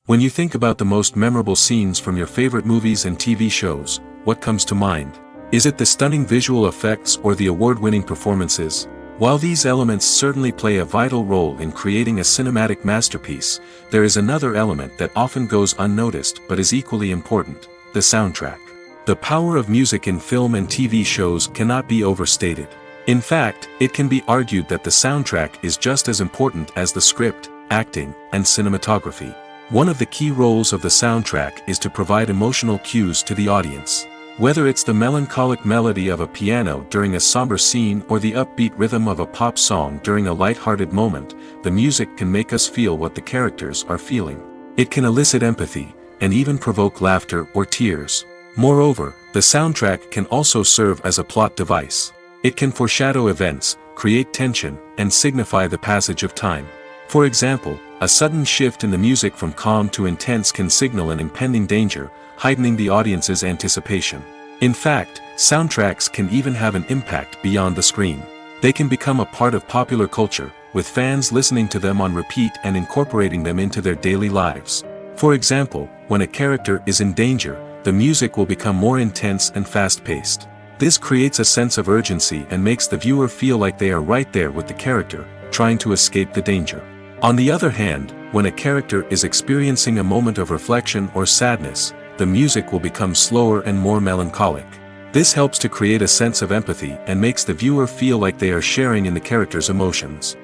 When you think about the most memorable scenes from your favorite movies and TV shows, what comes to mind? Is it the stunning visual effects or the award-winning performances? While these elements certainly play a vital role in creating a cinematic masterpiece, there is another element that often goes unnoticed but is equally important: the soundtrack. The power of music in film and TV shows cannot be overstated. In fact, it can be argued that the soundtrack is just as important as the script, acting, and cinematography. One of the key roles of the soundtrack is to provide emotional cues to the audience. Whether it's the melancholic melody of a piano during a somber scene or the upbeat rhythm of a pop song during a light-hearted moment, the music can make us feel what the characters are feeling. It can elicit empathy, and even provoke laughter or tears. Moreover, the soundtrack can also serve as a plot device. It can foreshadow events, create tension, and signify the passage of time. For example, a sudden shift in the music from calm to intense can signal an impending danger, heightening the audience's anticipation. In fact, soundtracks can even have an impact beyond the screen. They can become a part of popular culture, with fans listening to them on repeat and incorporating them into their daily lives. For example, when a character is in danger, the music will become more intense and fast-paced. This creates a sense of urgency and makes the viewer feel like they are right there with the character, trying to escape the danger. On the other hand, when a character is experiencing a moment of reflection or sadness, the music will become slower and more melancholic. This helps to create a sense of empathy and makes the viewer feel like they are sharing in the character's emotions.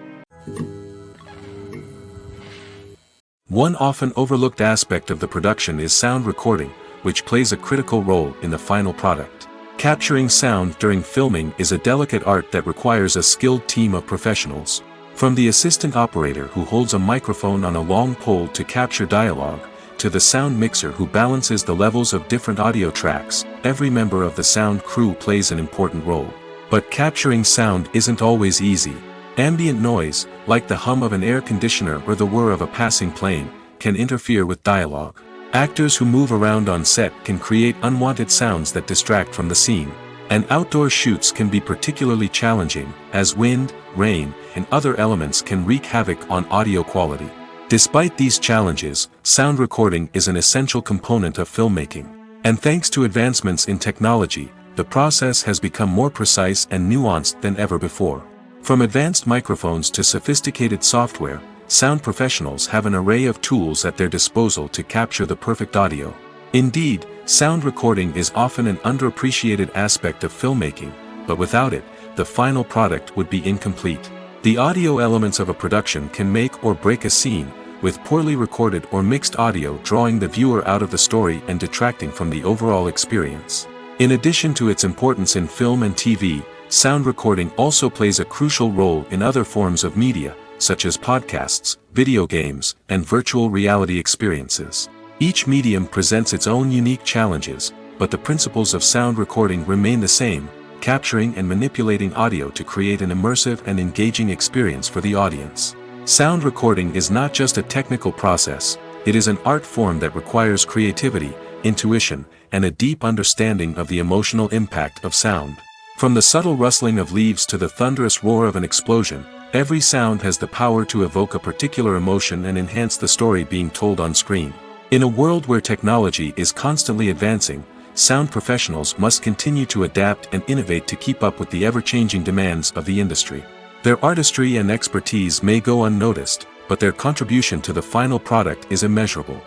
One often overlooked aspect of the production is sound recording, which plays a critical role in the final product. Capturing sound during filming is a delicate art that requires a skilled team of professionals. From the assistant operator who holds a microphone on a long pole to capture dialogue, to the sound mixer who balances the levels of different audio tracks, every member of the sound crew plays an important role. But capturing sound isn't always easy. Ambient noise, like the hum of an air conditioner or the whir of a passing plane, can interfere with dialogue. Actors who move around on set can create unwanted sounds that distract from the scene. And outdoor shoots can be particularly challenging, as wind, rain, and other elements can wreak havoc on audio quality. Despite these challenges, sound recording is an essential component of filmmaking. And thanks to advancements in technology, the process has become more precise and nuanced than ever before. From advanced microphones to sophisticated software, sound professionals have an array of tools at their disposal to capture the perfect audio. Indeed, sound recording is often an underappreciated aspect of filmmaking, but without it, the final product would be incomplete. The audio elements of a production can make or break a scene, with poorly recorded or mixed audio drawing the viewer out of the story and detracting from the overall experience. In addition to its importance in film and TV, sound recording also plays a crucial role in other forms of media, such as podcasts, video games, and virtual reality experiences. Each medium presents its own unique challenges, but the principles of sound recording remain the same, capturing and manipulating audio to create an immersive and engaging experience for the audience. Sound recording is not just a technical process, it is an art form that requires creativity, intuition, and a deep understanding of the emotional impact of sound. From the subtle rustling of leaves to the thunderous roar of an explosion, every sound has the power to evoke a particular emotion and enhance the story being told on screen. In a world where technology is constantly advancing, sound professionals must continue to adapt and innovate to keep up with the ever-changing demands of the industry. Their artistry and expertise may go unnoticed, but their contribution to the final product is immeasurable.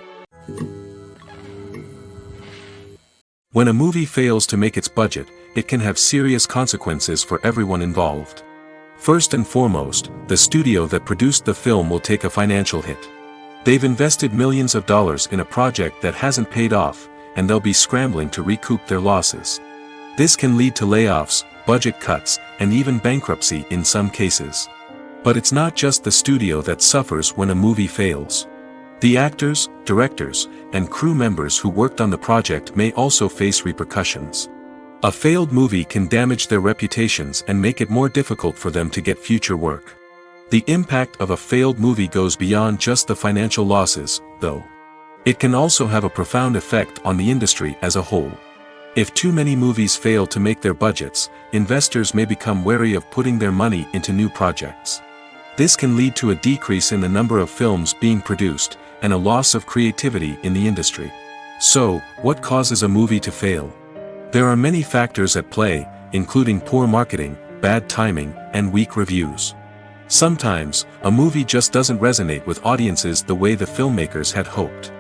When a movie fails to make its budget, it can have serious consequences for everyone involved. First and foremost, the studio that produced the film will take a financial hit. They've invested millions of dollars in a project that hasn't paid off, and they'll be scrambling to recoup their losses. This can lead to layoffs, budget cuts, and even bankruptcy in some cases. But it's not just the studio that suffers when a movie fails. The actors, directors, and crew members who worked on the project may also face repercussions. A failed movie can damage their reputations and make it more difficult for them to get future work. The impact of a failed movie goes beyond just the financial losses, though. It can also have a profound effect on the industry as a whole. If too many movies fail to make their budgets, investors may become wary of putting their money into new projects. This can lead to a decrease in the number of films being produced, and a loss of creativity in the industry. So, what causes a movie to fail? There are many factors at play, including poor marketing, bad timing, and weak reviews. Sometimes, a movie just doesn't resonate with audiences the way the filmmakers had hoped.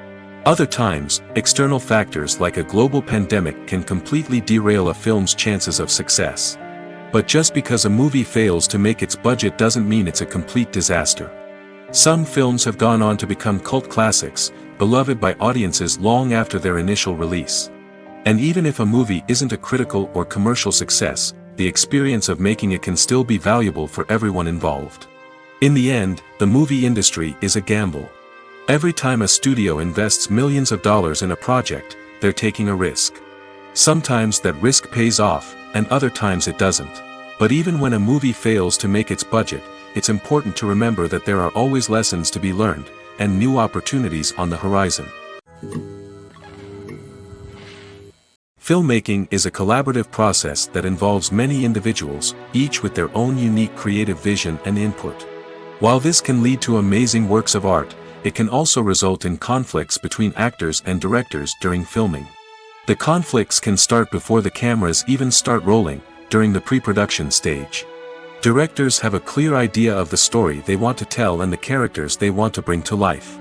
Other times, external factors like a global pandemic can completely derail a film's chances of success. But just because a movie fails to make its budget doesn't mean it's a complete disaster. Some films have gone on to become cult classics, beloved by audiences long after their initial release. And even if a movie isn't a critical or commercial success, the experience of making it can still be valuable for everyone involved. In the end, the movie industry is a gamble. Every time a studio invests millions of dollars in a project, they're taking a risk. Sometimes that risk pays off, and other times it doesn't. But even when a movie fails to make its budget, it's important to remember that there are always lessons to be learned, and new opportunities on the horizon. Filmmaking is a collaborative process that involves many individuals, each with their own unique creative vision and input. While this can lead to amazing works of art, it can also result in conflicts between actors and directors during filming. The conflicts can start before the cameras even start rolling, during the pre-production stage. Directors have a clear idea of the story they want to tell and the characters they want to bring to life.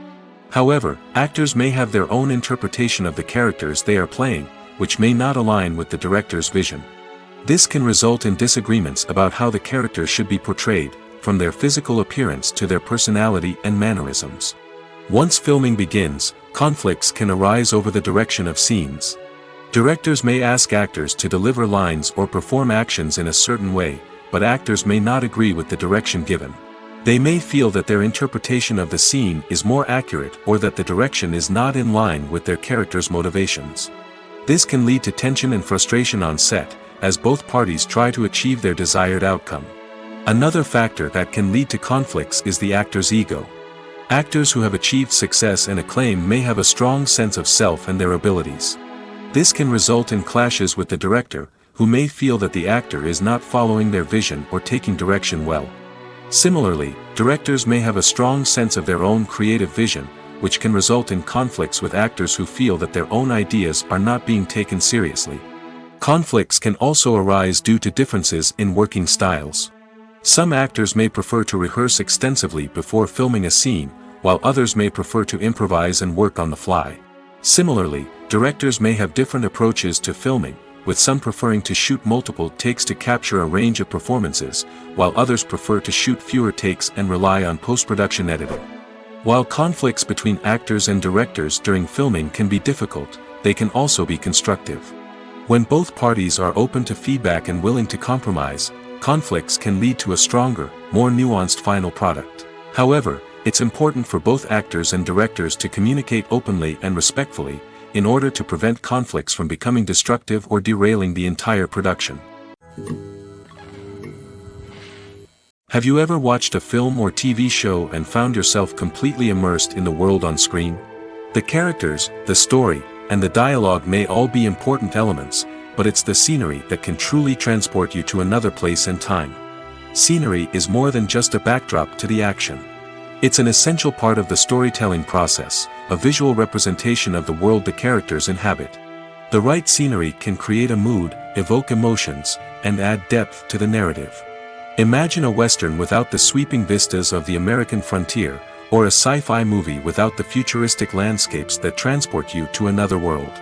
However, actors may have their own interpretation of the characters they are playing, which may not align with the director's vision. This can result in disagreements about how the characters should be portrayed, from their physical appearance to their personality and mannerisms. Once filming begins, conflicts can arise over the direction of scenes. Directors may ask actors to deliver lines or perform actions in a certain way, but actors may not agree with the direction given. They may feel that their interpretation of the scene is more accurate or that the direction is not in line with their character's motivations. This can lead to tension and frustration on set, as both parties try to achieve their desired outcome. Another factor that can lead to conflicts is the actor's ego. Actors who have achieved success and acclaim may have a strong sense of self and their abilities. This can result in clashes with the director, who may feel that the actor is not following their vision or taking direction well. Similarly, directors may have a strong sense of their own creative vision, which can result in conflicts with actors who feel that their own ideas are not being taken seriously. Conflicts can also arise due to differences in working styles. Some actors may prefer to rehearse extensively before filming a scene, while others may prefer to improvise and work on the fly. Similarly, directors may have different approaches to filming, with some preferring to shoot multiple takes to capture a range of performances, while others prefer to shoot fewer takes and rely on post-production editing. While conflicts between actors and directors during filming can be difficult, they can also be constructive. When both parties are open to feedback and willing to compromise, conflicts can lead to a stronger, more nuanced final product. However, it's important for both actors and directors to communicate openly and respectfully, in order to prevent conflicts from becoming destructive or derailing the entire production. Have you ever watched a film or TV show and found yourself completely immersed in the world on screen? The characters, the story, and the dialogue may all be important elements, but it's the scenery that can truly transport you to another place and time. Scenery is more than just a backdrop to the action. It's an essential part of the storytelling process, a visual representation of the world the characters inhabit. The right scenery can create a mood, evoke emotions, and add depth to the narrative. Imagine a Western without the sweeping vistas of the American frontier, or a sci-fi movie without the futuristic landscapes that transport you to another world.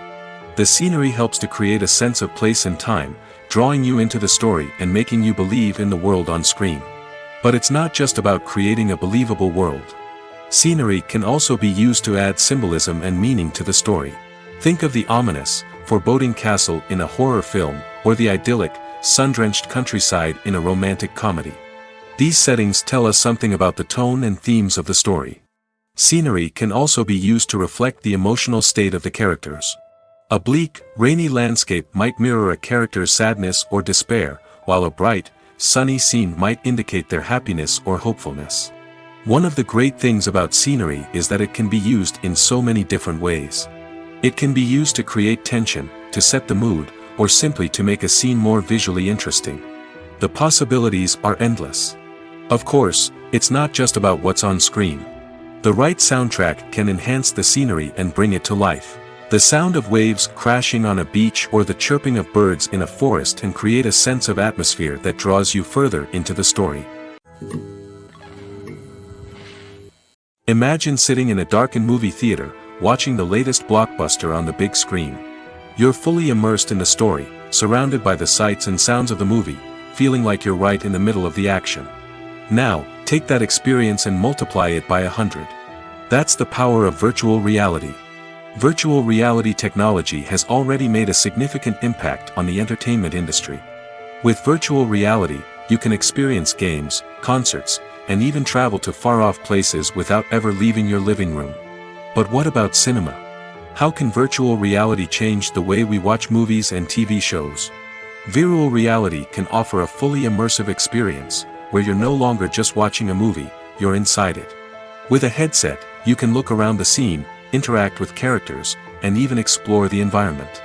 The scenery helps to create a sense of place and time, drawing you into the story and making you believe in the world on screen. But it's not just about creating a believable world. Scenery can also be used to add symbolism and meaning to the story. Think of the ominous, foreboding castle in a horror film, or the idyllic, sun-drenched countryside in a romantic comedy. These settings tell us something about the tone and themes of the story. Scenery can also be used to reflect the emotional state of the characters. A bleak, rainy landscape might mirror a character's sadness or despair, while a bright, sunny scene might indicate their happiness or hopefulness. One of the great things about scenery is that it can be used in so many different ways. It can be used to create tension, to set the mood, or simply to make a scene more visually interesting. The possibilities are endless. Of course, it's not just about what's on screen. The right soundtrack can enhance the scenery and bring it to life. The sound of waves crashing on a beach or the chirping of birds in a forest can create a sense of atmosphere that draws you further into the story. Imagine sitting in a darkened movie theater, watching the latest blockbuster on the big screen. You're fully immersed in the story, surrounded by the sights and sounds of the movie, feeling like you're right in the middle of the action. Now, take that experience and multiply it by 100. That's the power of virtual reality. Virtual reality technology has already made a significant impact on the entertainment industry. With virtual reality, you can experience games, concerts, and even travel to far-off places without ever leaving your living room. But what about cinema? How can virtual reality change the way we watch movies and TV shows? Virtual reality can offer a fully immersive experience, where you're no longer just watching a movie, you're inside it. With a headset, you can look around the scene, interact with characters, and even explore the environment.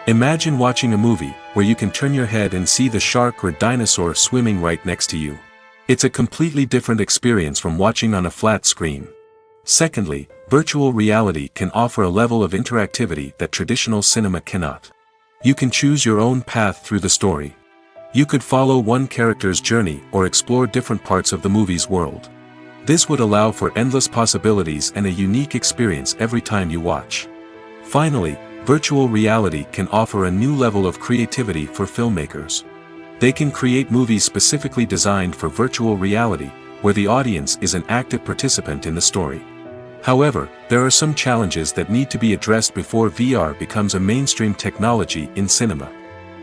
Imagine watching a movie, where you can turn your head and see the shark or dinosaur swimming right next to you. It's a completely different experience from watching on a flat screen. Secondly, virtual reality can offer a level of interactivity that traditional cinema cannot. You can choose your own path through the story. You could follow one character's journey or explore different parts of the movie's world. This would allow for endless possibilities and a unique experience every time you watch. Finally, virtual reality can offer a new level of creativity for filmmakers. They can create movies specifically designed for virtual reality, where the audience is an active participant in the story. However, there are some challenges that need to be addressed before VR becomes a mainstream technology in cinema.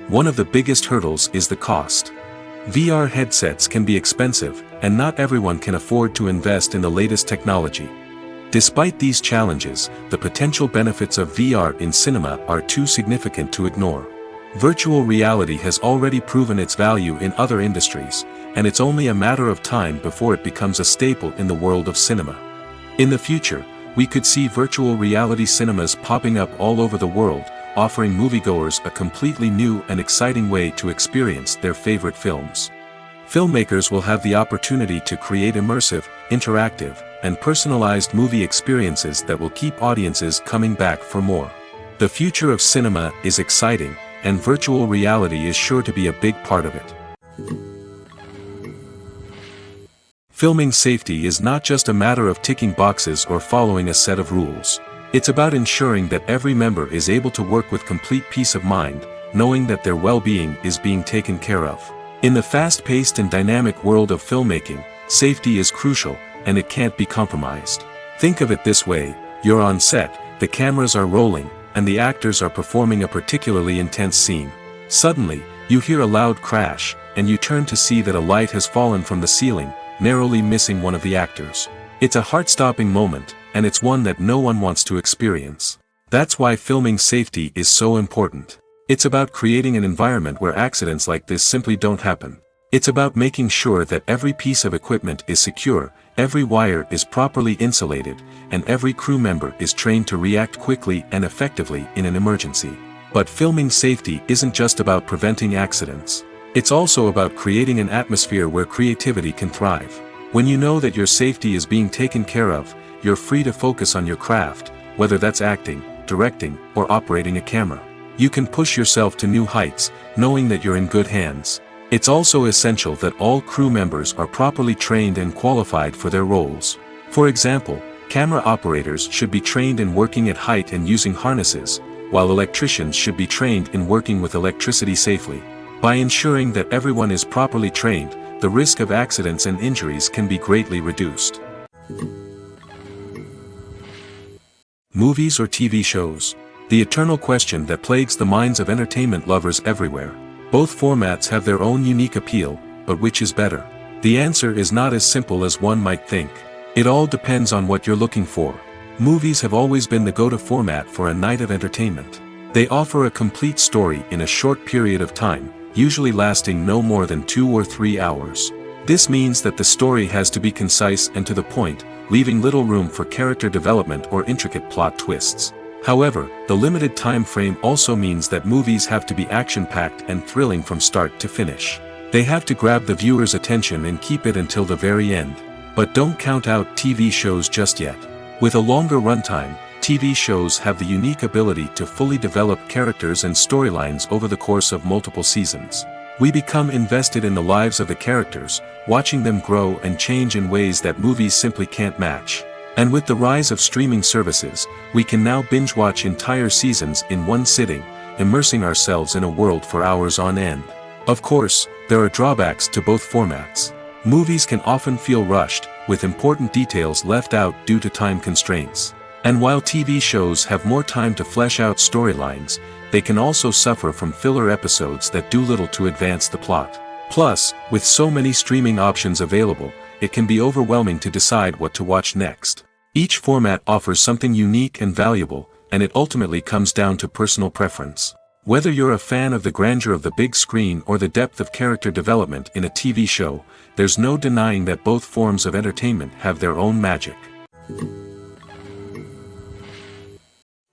One of the biggest hurdles is the cost. VR headsets can be expensive, and not everyone can afford to invest in the latest technology. Despite these challenges, the potential benefits of VR in cinema are too significant to ignore. Virtual reality has already proven its value in other industries, and it's only a matter of time before it becomes a staple in the world of cinema. In the future, we could see virtual reality cinemas popping up all over the world, offering moviegoers a completely new and exciting way to experience their favorite films. Filmmakers will have the opportunity to create immersive, interactive, and personalized movie experiences that will keep audiences coming back for more. The future of cinema is exciting, and virtual reality is sure to be a big part of it. Filming safety is not just a matter of ticking boxes or following a set of rules. It's about ensuring that every member is able to work with complete peace of mind, knowing that their well-being is being taken care of. In the fast-paced and dynamic world of filmmaking, safety is crucial, and it can't be compromised. Think of it this way: you're on set, the cameras are rolling, and the actors are performing a particularly intense scene. Suddenly, you hear a loud crash, and you turn to see that a light has fallen from the ceiling, narrowly missing one of the actors. It's a heart-stopping moment, and it's one that no one wants to experience. That's why filming safety is so important. It's about creating an environment where accidents like this simply don't happen. It's about making sure that every piece of equipment is secure, every wire is properly insulated, and every crew member is trained to react quickly and effectively in an emergency. But filming safety isn't just about preventing accidents. It's also about creating an atmosphere where creativity can thrive. When you know that your safety is being taken care of, you're free to focus on your craft, whether that's acting, directing, or operating a camera. You can push yourself to new heights, knowing that you're in good hands. It's also essential that all crew members are properly trained and qualified for their roles. For example, camera operators should be trained in working at height and using harnesses, while electricians should be trained in working with electricity safely. By ensuring that everyone is properly trained, the risk of accidents and injuries can be greatly reduced. Movies or TV shows? The eternal question that plagues the minds of entertainment lovers everywhere. Both formats have their own unique appeal, but which is better? The answer is not as simple as one might think. It all depends on what you're looking for. Movies have always been the go-to format for a night of entertainment. They offer a complete story in a short period of time, usually lasting no more than 2 or 3 hours. This means that the story has to be concise and to the point, leaving little room for character development or intricate plot twists. However, the limited time frame also means that movies have to be action-packed and thrilling from start to finish. They have to grab the viewer's attention and keep it until the very end. But don't count out TV shows just yet. With a longer runtime, TV shows have the unique ability to fully develop characters and storylines over the course of multiple seasons. We become invested in the lives of the characters, watching them grow and change in ways that movies simply can't match. And with the rise of streaming services, we can now binge-watch entire seasons in one sitting, immersing ourselves in a world for hours on end. Of course, there are drawbacks to both formats. Movies can often feel rushed, with important details left out due to time constraints. And while TV shows have more time to flesh out storylines, they can also suffer from filler episodes that do little to advance the plot. Plus, with so many streaming options available, it can be overwhelming to decide what to watch next. Each format offers something unique and valuable, and it ultimately comes down to personal preference. Whether you're a fan of the grandeur of the big screen or the depth of character development in a TV show, there's no denying that both forms of entertainment have their own magic.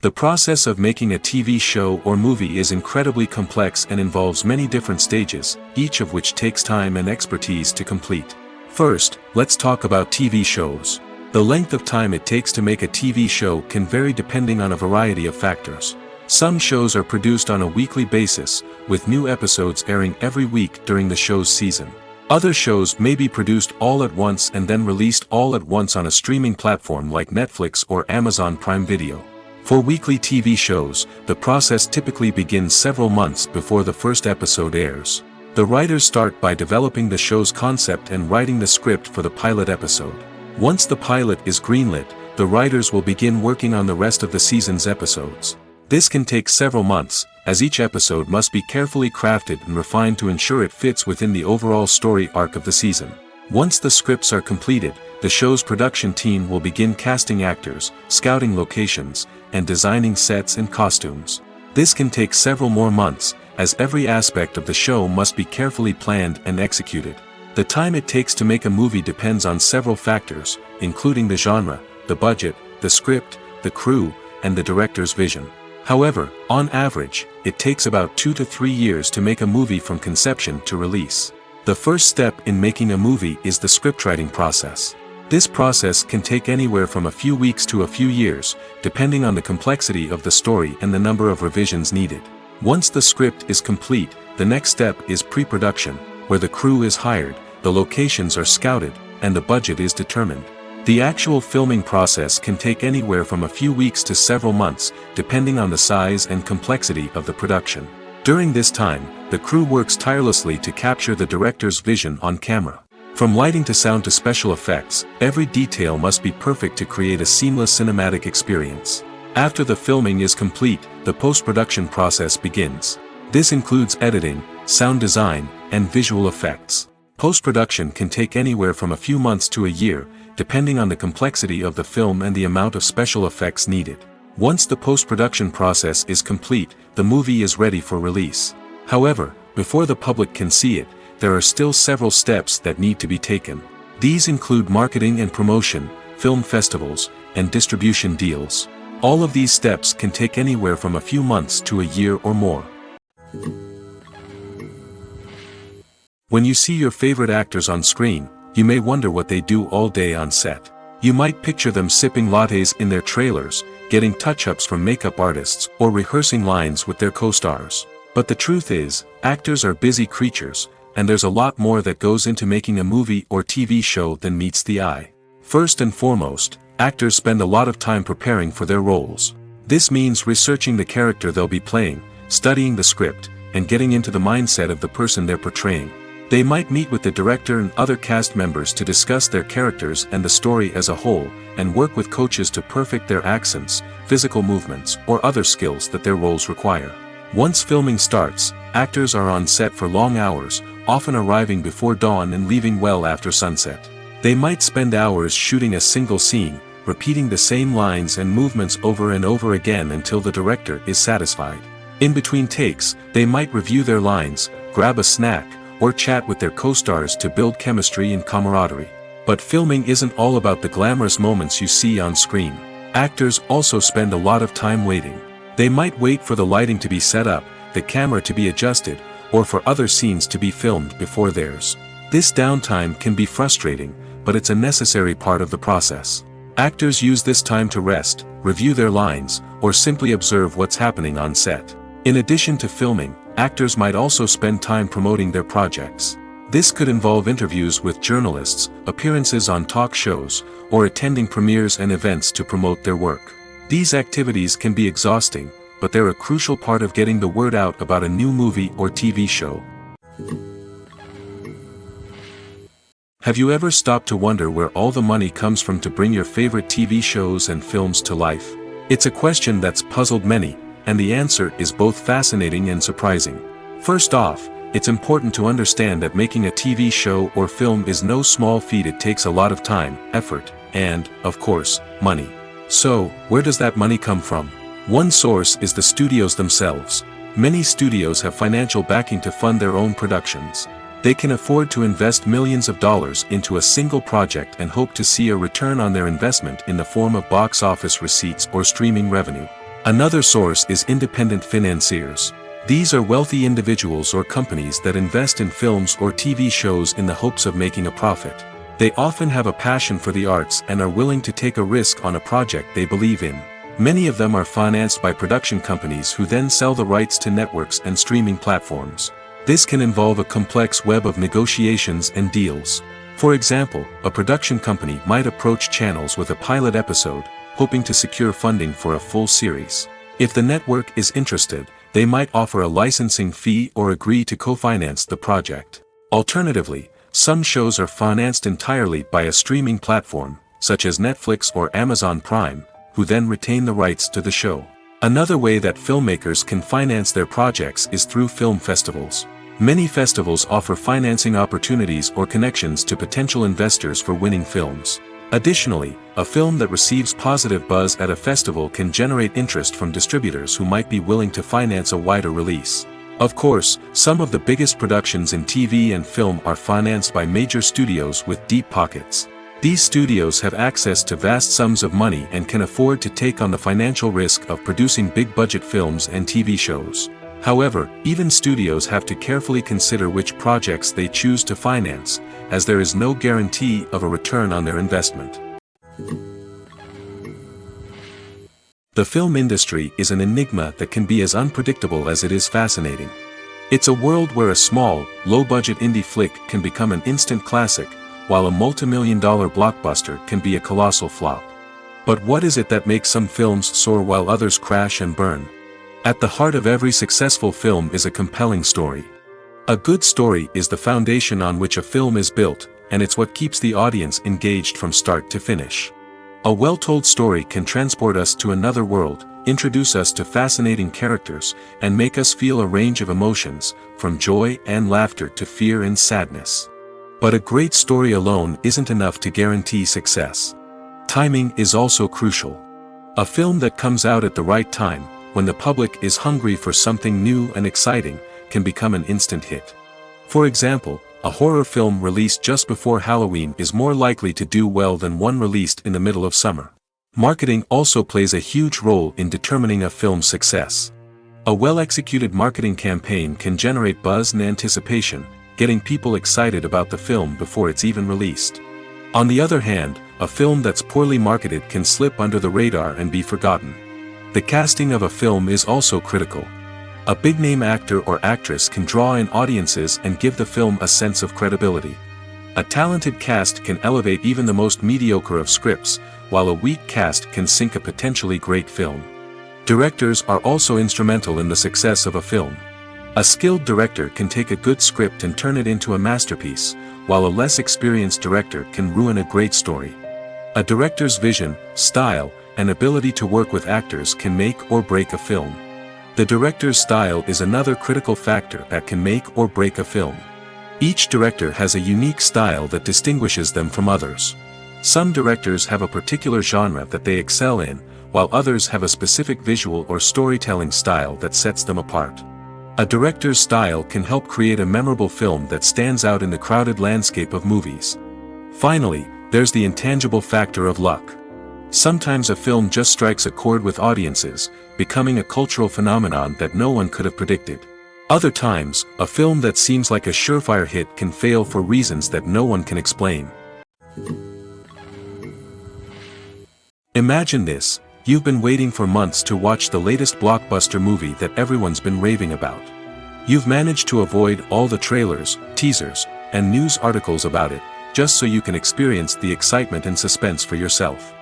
The process of making a TV show or movie is incredibly complex and involves many different stages, each of which takes time and expertise to complete. First, let's talk about TV shows. The length of time it takes to make a TV show can vary depending on a variety of factors. Some shows are produced on a weekly basis, with new episodes airing every week during the show's season. Other shows may be produced all at once and then released all at once on a streaming platform like Netflix or Amazon Prime Video. For weekly TV shows, the process typically begins several months before the first episode airs. The writers start by developing the show's concept and writing the script for the pilot episode. Once the pilot is greenlit, the writers will begin working on the rest of the season's episodes. This can take several months, as each episode must be carefully crafted and refined to ensure it fits within the overall story arc of the season. Once the scripts are completed, the show's production team will begin casting actors, scouting locations, and designing sets and costumes. This can take several more months, as every aspect of the show must be carefully planned and executed. The time it takes to make a movie depends on several factors, including the genre, the budget, the script, the crew, and the director's vision. However, on average, it takes about 2 to 3 years to make a movie from conception to release. The first step in making a movie is the scriptwriting process. This process can take anywhere from a few weeks to a few years, depending on the complexity of the story and the number of revisions needed. Once the script is complete, the next step is pre-production, where the crew is hired, the locations are scouted, and the budget is determined. The actual filming process can take anywhere from a few weeks to several months, depending on the size and complexity of the production. During this time, the crew works tirelessly to capture the director's vision on camera. From lighting to sound to special effects, every detail must be perfect to create a seamless cinematic experience. After the filming is complete, the post-production process begins. This includes editing, sound design, and visual effects. Post-production can take anywhere from a few months to a year, depending on the complexity of the film and the amount of special effects needed. Once the post-production process is complete, the movie is ready for release. However, before the public can see it, there are still several steps that need to be taken. These include marketing and promotion, film festivals, and distribution deals. All of these steps can take anywhere from a few months to a year or more. When you see your favorite actors on screen, you may wonder what they do all day on set. You might picture them sipping lattes in their trailers, getting touch-ups from makeup artists, or rehearsing lines with their co-stars. But the truth is, actors are busy creatures, and there's a lot more that goes into making a movie or TV show than meets the eye. First and foremost, actors spend a lot of time preparing for their roles. This means researching the character they'll be playing, studying the script, and getting into the mindset of the person they're portraying. They might meet with the director and other cast members to discuss their characters and the story as a whole, and work with coaches to perfect their accents, physical movements, or other skills that their roles require. Once filming starts, actors are on set for long hours, often arriving before dawn and leaving well after sunset. They might spend hours shooting a single scene, repeating the same lines and movements over and over again until the director is satisfied. In between takes, they might review their lines, grab a snack, or chat with their co-stars to build chemistry and camaraderie. But filming isn't all about the glamorous moments you see on screen. Actors also spend a lot of time waiting. They might wait for the lighting to be set up, the camera to be adjusted, or for other scenes to be filmed before theirs. This downtime can be frustrating, but it's a necessary part of the process. Actors use this time to rest, review their lines, or simply observe what's happening on set. In addition to filming, actors might also spend time promoting their projects. This could involve interviews with journalists, appearances on talk shows, or attending premieres and events to promote their work. These activities can be exhausting, but they're a crucial part of getting the word out about a new movie or TV show. Have you ever stopped to wonder where all the money comes from to bring your favorite TV shows and films to life? It's a question that's puzzled many, and the answer is both fascinating and surprising. First off, it's important to understand that making a TV show or film is no small feat. It takes a lot of time, effort, and, of course, money. So, where does that money come from? One source is the studios themselves. Many studios have financial backing to fund their own productions. They can afford to invest millions of dollars into a single project and hope to see a return on their investment in the form of box office receipts or streaming revenue. Another source is independent financiers. These are wealthy individuals or companies that invest in films or TV shows in the hopes of making a profit. They often have a passion for the arts and are willing to take a risk on a project they believe in. Many of them are financed by production companies who then sell the rights to networks and streaming platforms. This can involve a complex web of negotiations and deals. For example, a production company might approach channels with a pilot episode, hoping to secure funding for a full series. If the network is interested, they might offer a licensing fee or agree to co-finance the project. Alternatively, some shows are financed entirely by a streaming platform, such as Netflix or Amazon Prime, who then retain the rights to the show. Another way that filmmakers can finance their projects is through film festivals. Many festivals offer financing opportunities or connections to potential investors for winning films. Additionally, a film that receives positive buzz at a festival can generate interest from distributors who might be willing to finance a wider release. Of course, some of the biggest productions in TV and film are financed by major studios with deep pockets. These studios have access to vast sums of money and can afford to take on the financial risk of producing big-budget films and TV shows. However, even studios have to carefully consider which projects they choose to finance, as there is no guarantee of a return on their investment. The film industry is an enigma that can be as unpredictable as it is fascinating. It's a world where a small, low-budget indie flick can become an instant classic, while a multi-million-dollar blockbuster can be a colossal flop. But what is it that makes some films soar while others crash and burn? At the heart of every successful film is a compelling story. A good story is the foundation on which a film is built, and it's what keeps the audience engaged from start to finish. A well-told story can transport us to another world, introduce us to fascinating characters, and make us feel a range of emotions, from joy and laughter to fear and sadness. But a great story alone isn't enough to guarantee success. Timing is also crucial. A film that comes out at the right time, when the public is hungry for something new and exciting, can become an instant hit. For example, a horror film released just before Halloween is more likely to do well than one released in the middle of summer. Marketing also plays a huge role in determining a film's success. A well-executed marketing campaign can generate buzz and anticipation, getting people excited about the film before it's even released. On the other hand, a film that's poorly marketed can slip under the radar and be forgotten. The casting of a film is also critical. A big-name actor or actress can draw in audiences and give the film a sense of credibility. A talented cast can elevate even the most mediocre of scripts, while a weak cast can sink a potentially great film. Directors are also instrumental in the success of a film. A skilled director can take a good script and turn it into a masterpiece, while a less experienced director can ruin a great story. A director's vision, style, and ability to work with actors can make or break a film. The director's style is another critical factor that can make or break a film. Each director has a unique style that distinguishes them from others. Some directors have a particular genre that they excel in, while others have a specific visual or storytelling style that sets them apart. A director's style can help create a memorable film that stands out in the crowded landscape of movies. Finally, there's the intangible factor of luck. Sometimes a film just strikes a chord with audiences, becoming a cultural phenomenon that no one could have predicted. Other times, a film that seems like a surefire hit can fail for reasons that no one can explain. Imagine this: you've been waiting for months to watch the latest blockbuster movie that everyone's been raving about. You've managed to avoid all the trailers, teasers, and news articles about it, just so you can experience the excitement and suspense for yourself.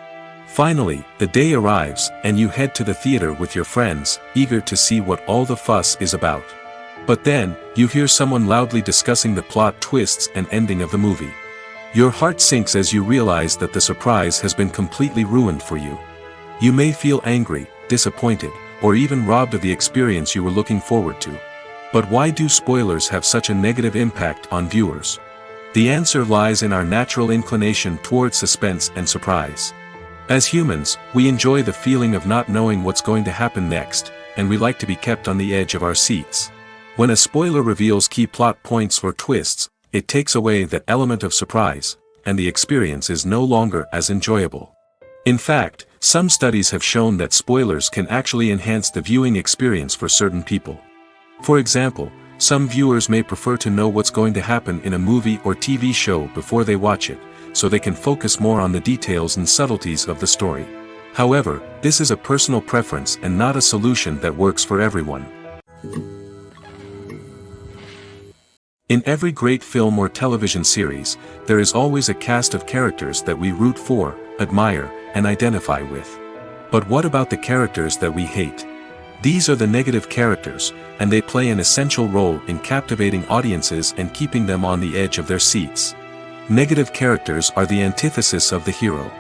Finally, the day arrives, and you head to the theater with your friends, eager to see what all the fuss is about. But then, you hear someone loudly discussing the plot twists and ending of the movie. Your heart sinks as you realize that the surprise has been completely ruined for you. You may feel angry, disappointed, or even robbed of the experience you were looking forward to. But why do spoilers have such a negative impact on viewers? The answer lies in our natural inclination toward suspense and surprise. As humans, we enjoy the feeling of not knowing what's going to happen next, and we like to be kept on the edge of our seats. When a spoiler reveals key plot points or twists, it takes away that element of surprise, and the experience is no longer as enjoyable. In fact, some studies have shown that spoilers can actually enhance the viewing experience for certain people. For example, some viewers may prefer to know what's going to happen in a movie or TV show before they watch it, so they can focus more on the details and subtleties of the story. However, this is a personal preference and not a solution that works for everyone. In every great film or television series, there is always a cast of characters that we root for, admire, and identify with. But what about the characters that we hate? These are the negative characters, and they play an essential role in captivating audiences and keeping them on the edge of their seats. Negative characters are the antithesis of the hero.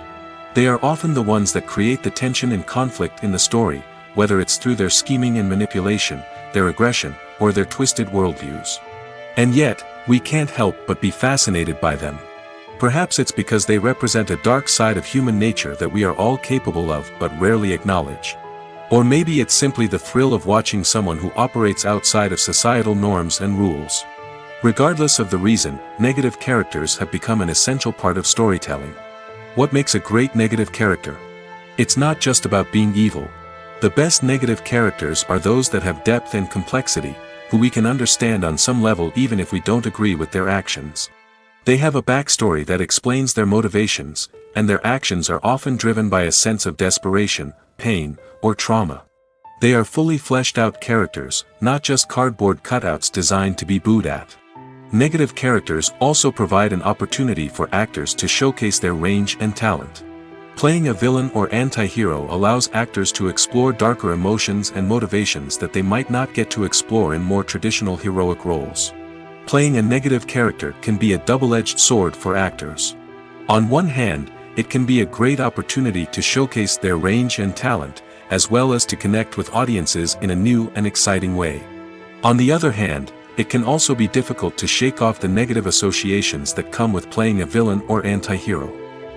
They are often the ones that create the tension and conflict in the story, whether it's through their scheming and manipulation, their aggression, or their twisted worldviews. And yet, we can't help but be fascinated by them. Perhaps it's because they represent a dark side of human nature that we are all capable of but rarely acknowledge. Or maybe it's simply the thrill of watching someone who operates outside of societal norms and rules. Regardless of the reason, negative characters have become an essential part of storytelling. What makes a great negative character? It's not just about being evil. The best negative characters are those that have depth and complexity, who we can understand on some level even if we don't agree with their actions. They have a backstory that explains their motivations, and their actions are often driven by a sense of desperation, pain, or trauma. They are fully fleshed out characters, not just cardboard cutouts designed to be booed at. Negative characters also provide an opportunity for actors to showcase their range and talent. Playing a villain or anti-hero allows actors to explore darker emotions and motivations that they might not get to explore in more traditional heroic roles. Playing a negative character can be a double-edged sword for actors. On one hand, it can be a great opportunity to showcase their range and talent, as well as to connect with audiences in a new and exciting way. On the other hand, it can also be difficult to shake off the negative associations that come with playing a villain or anti-hero.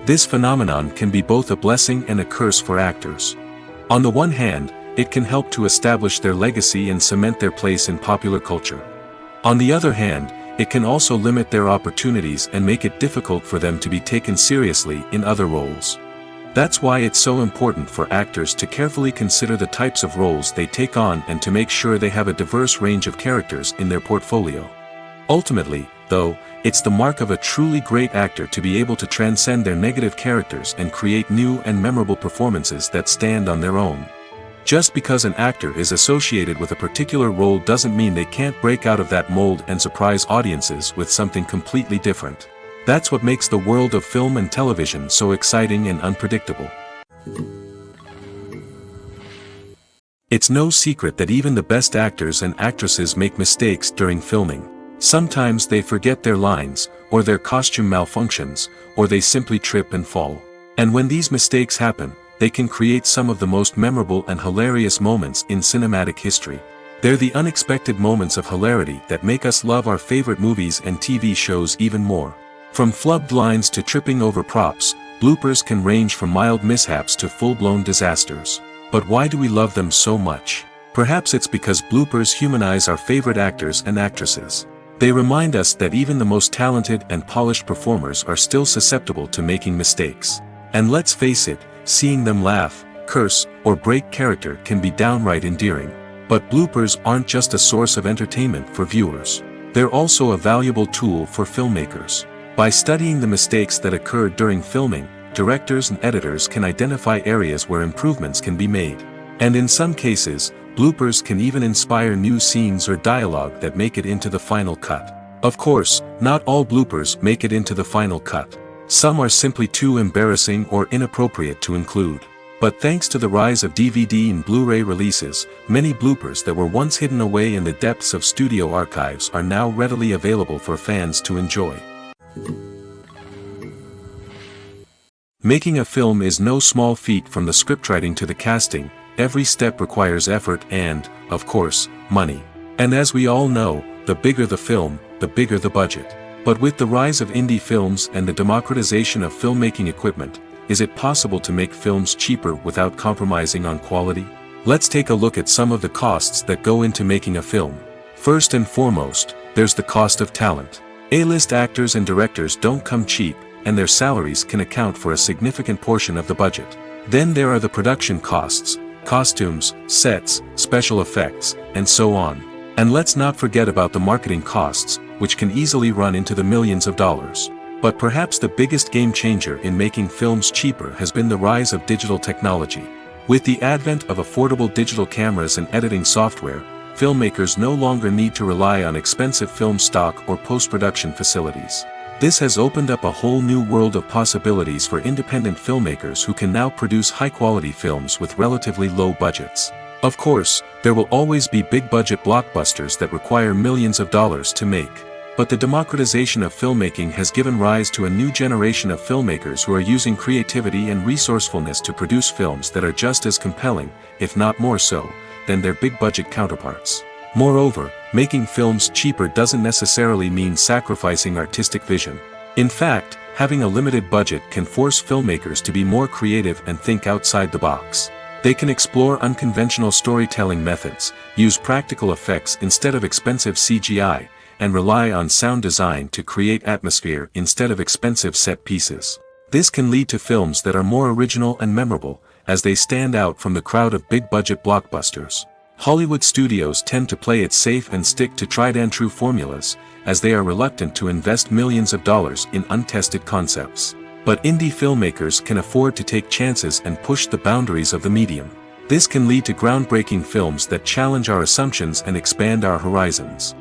This phenomenon can be both a blessing and a curse for actors. On the one hand, it can help to establish their legacy and cement their place in popular culture. On the other hand, it can also limit their opportunities and make it difficult for them to be taken seriously in other roles. That's why it's so important for actors to carefully consider the types of roles they take on and to make sure they have a diverse range of characters in their portfolio. Ultimately, though, it's the mark of a truly great actor to be able to transcend their negative characters and create new and memorable performances that stand on their own. Just because an actor is associated with a particular role doesn't mean they can't break out of that mold and surprise audiences with something completely different. That's what makes the world of film and television so exciting and unpredictable. It's no secret that even the best actors and actresses make mistakes during filming. Sometimes they forget their lines, or their costume malfunctions, or they simply trip and fall. And when these mistakes happen, they can create some of the most memorable and hilarious moments in cinematic history. They're the unexpected moments of hilarity that make us love our favorite movies and TV shows even more. From flubbed lines to tripping over props, bloopers can range from mild mishaps to full-blown disasters. But why do we love them so much? Perhaps it's because bloopers humanize our favorite actors and actresses. They remind us that even the most talented and polished performers are still susceptible to making mistakes. And let's face it, seeing them laugh, curse, or break character can be downright endearing. But bloopers aren't just a source of entertainment for viewers. They're also a valuable tool for filmmakers. By studying the mistakes that occurred during filming, directors and editors can identify areas where improvements can be made. And in some cases, bloopers can even inspire new scenes or dialogue that make it into the final cut. Of course, not all bloopers make it into the final cut. Some are simply too embarrassing or inappropriate to include. But thanks to the rise of DVD and Blu-ray releases, many bloopers that were once hidden away in the depths of studio archives are now readily available for fans to enjoy. Making a film is no small feat. From the scriptwriting to the casting, every step requires effort and, of course, money. And as we all know, the bigger the film, the bigger the budget. But with the rise of indie films and the democratization of filmmaking equipment, is it possible to make films cheaper without compromising on quality? Let's take a look at some of the costs that go into making a film. First and foremost, there's the cost of talent. A-list actors and directors don't come cheap, and their salaries can account for a significant portion of the budget. Then there are the production costs, costumes, sets, special effects, and so on. And let's not forget about the marketing costs, which can easily run into the millions of dollars. But perhaps the biggest game changer in making films cheaper has been the rise of digital technology. With the advent of affordable digital cameras and editing software, filmmakers no longer need to rely on expensive film stock or post-production facilities. This has opened up a whole new world of possibilities for independent filmmakers who can now produce high-quality films with relatively low budgets. Of course, there will always be big-budget blockbusters that require millions of dollars to make. But the democratization of filmmaking has given rise to a new generation of filmmakers who are using creativity and resourcefulness to produce films that are just as compelling, if not more so, than their big-budget counterparts. Moreover, making films cheaper doesn't necessarily mean sacrificing artistic vision. In fact, having a limited budget can force filmmakers to be more creative and think outside the box. They can explore unconventional storytelling methods, use practical effects instead of expensive CGI, and rely on sound design to create atmosphere instead of expensive set pieces. This can lead to films that are more original and memorable, as they stand out from the crowd of big-budget blockbusters. Hollywood studios tend to play it safe and stick to tried-and-true formulas, as they are reluctant to invest millions of dollars in untested concepts. But indie filmmakers can afford to take chances and push the boundaries of the medium. This can lead to groundbreaking films that challenge our assumptions and expand our horizons.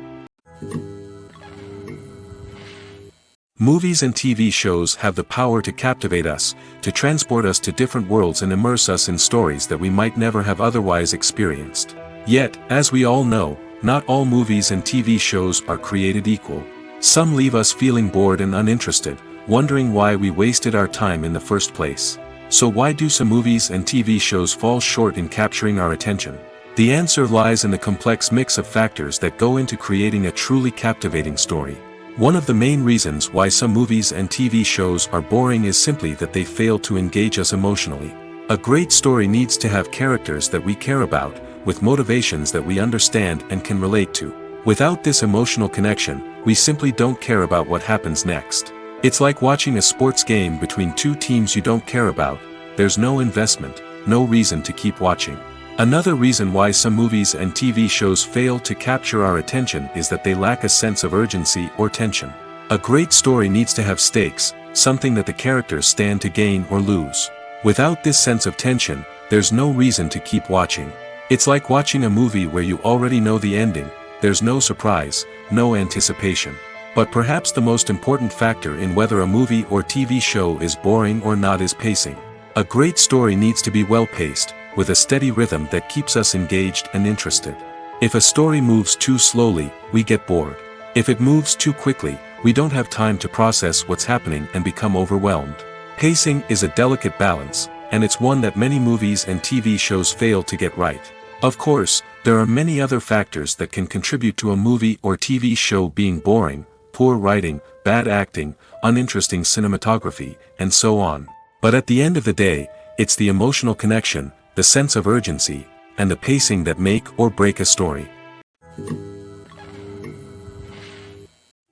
Movies and TV shows have the power to captivate us, to transport us to different worlds and immerse us in stories that we might never have otherwise experienced. Yet, as we all know, not all movies and TV shows are created equal. Some leave us feeling bored and uninterested, wondering why we wasted our time in the first place. So why do some movies and TV shows fall short in capturing our attention? The answer lies in the complex mix of factors that go into creating a truly captivating story. One of the main reasons why some movies and TV shows are boring is simply that they fail to engage us emotionally. A great story needs to have characters that we care about, with motivations that we understand and can relate to. Without this emotional connection, we simply don't care about what happens next. It's like watching a sports game between two teams you don't care about. There's no investment, no reason to keep watching. Another reason why some movies and TV shows fail to capture our attention is that they lack a sense of urgency or tension. A great story needs to have stakes, something that the characters stand to gain or lose. Without this sense of tension, there's no reason to keep watching. It's like watching a movie where you already know the ending. There's no surprise, no anticipation. But perhaps the most important factor in whether a movie or TV show is boring or not is pacing. A great story needs to be well-paced, with a steady rhythm that keeps us engaged and interested. If a story moves too slowly, we get bored. If it moves too quickly, we don't have time to process what's happening and become overwhelmed. Pacing is a delicate balance, and it's one that many movies and TV shows fail to get right. Of course, there are many other factors that can contribute to a movie or TV show being boring: poor writing, bad acting, uninteresting cinematography, and so on. But at the end of the day, it's the emotional connection, the sense of urgency, and the pacing that make or break a story.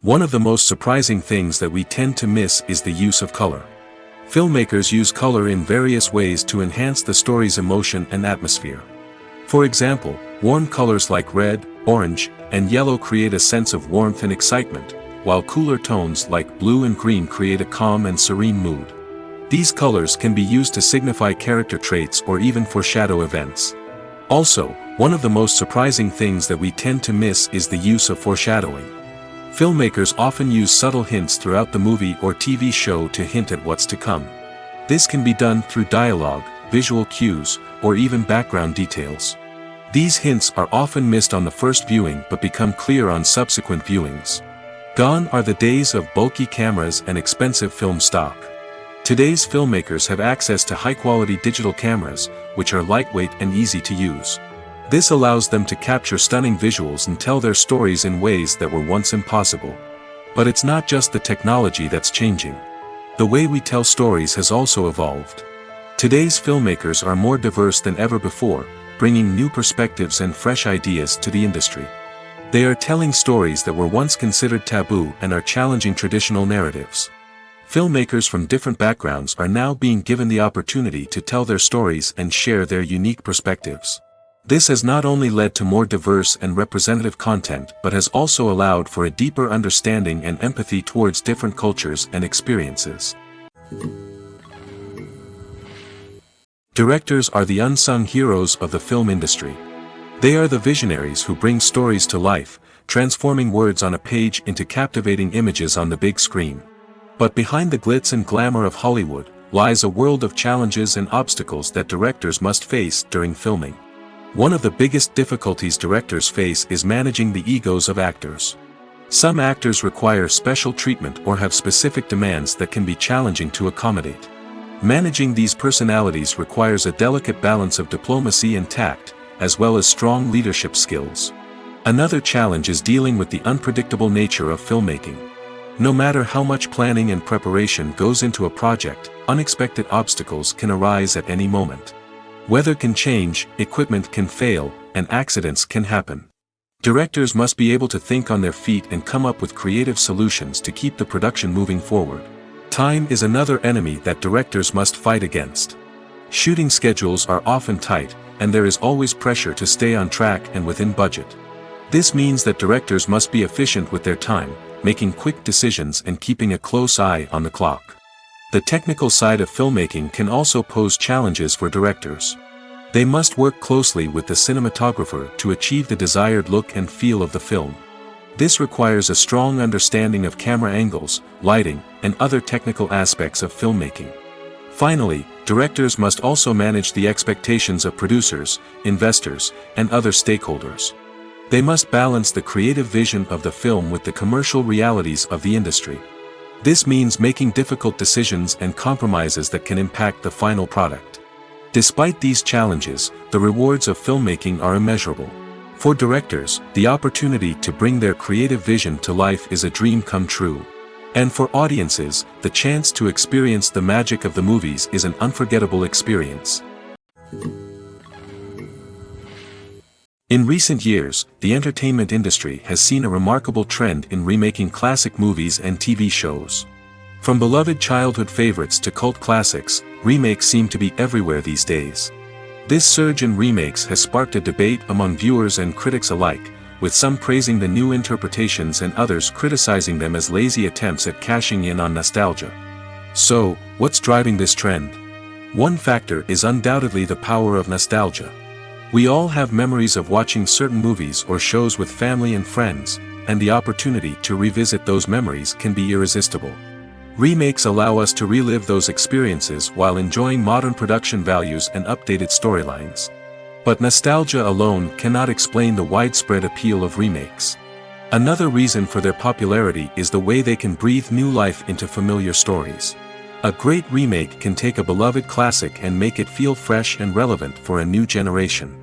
One of the most surprising things that we tend to miss is the use of color. Filmmakers use color in various ways to enhance the story's emotion and atmosphere. For example, warm colors like red, orange, and yellow create a sense of warmth and excitement, while cooler tones like blue and green create a calm and serene mood. These colors can be used to signify character traits or even foreshadow events. Also, one of the most surprising things that we tend to miss is the use of foreshadowing. Filmmakers often use subtle hints throughout the movie or TV show to hint at what's to come. This can be done through dialogue, visual cues, or even background details. These hints are often missed on the first viewing but become clear on subsequent viewings. Gone are the days of bulky cameras and expensive film stock. Today's filmmakers have access to high-quality digital cameras, which are lightweight and easy to use. This allows them to capture stunning visuals and tell their stories in ways that were once impossible. But it's not just the technology that's changing. The way we tell stories has also evolved. Today's filmmakers are more diverse than ever before, bringing new perspectives and fresh ideas to the industry. They are telling stories that were once considered taboo and are challenging traditional narratives. Filmmakers from different backgrounds are now being given the opportunity to tell their stories and share their unique perspectives. This has not only led to more diverse and representative content but has also allowed for a deeper understanding and empathy towards different cultures and experiences. Directors are the unsung heroes of the film industry. They are the visionaries who bring stories to life, transforming words on a page into captivating images on the big screen. But behind the glitz and glamour of Hollywood lies a world of challenges and obstacles that directors must face during filming. One of the biggest difficulties directors face is managing the egos of actors. Some actors require special treatment or have specific demands that can be challenging to accommodate. Managing these personalities requires a delicate balance of diplomacy and tact, as well as strong leadership skills. Another challenge is dealing with the unpredictable nature of filmmaking. No matter how much planning and preparation goes into a project, unexpected obstacles can arise at any moment. Weather can change, equipment can fail, and accidents can happen. Directors must be able to think on their feet and come up with creative solutions to keep the production moving forward. Time is another enemy that directors must fight against. Shooting schedules are often tight, and there is always pressure to stay on track and within budget. This means that directors must be efficient with their time, making quick decisions and keeping a close eye on the clock. The technical side of filmmaking can also pose challenges for directors. They must work closely with the cinematographer to achieve the desired look and feel of the film. This requires a strong understanding of camera angles, lighting, and other technical aspects of filmmaking. Finally, directors must also manage the expectations of producers, investors, and other stakeholders. They must balance the creative vision of the film with the commercial realities of the industry. This means making difficult decisions and compromises that can impact the final product. Despite these challenges, the rewards of filmmaking are immeasurable. For directors, the opportunity to bring their creative vision to life is a dream come true. And for audiences, the chance to experience the magic of the movies is an unforgettable experience. In recent years, the entertainment industry has seen a remarkable trend in remaking classic movies and TV shows. From beloved childhood favorites to cult classics, remakes seem to be everywhere these days. This surge in remakes has sparked a debate among viewers and critics alike, with some praising the new interpretations and others criticizing them as lazy attempts at cashing in on nostalgia. So, what's driving this trend? One factor is undoubtedly the power of nostalgia. We all have memories of watching certain movies or shows with family and friends, and the opportunity to revisit those memories can be irresistible. Remakes allow us to relive those experiences while enjoying modern production values and updated storylines. But nostalgia alone cannot explain the widespread appeal of remakes. Another reason for their popularity is the way they can breathe new life into familiar stories. A great remake can take a beloved classic and make it feel fresh and relevant for a new generation.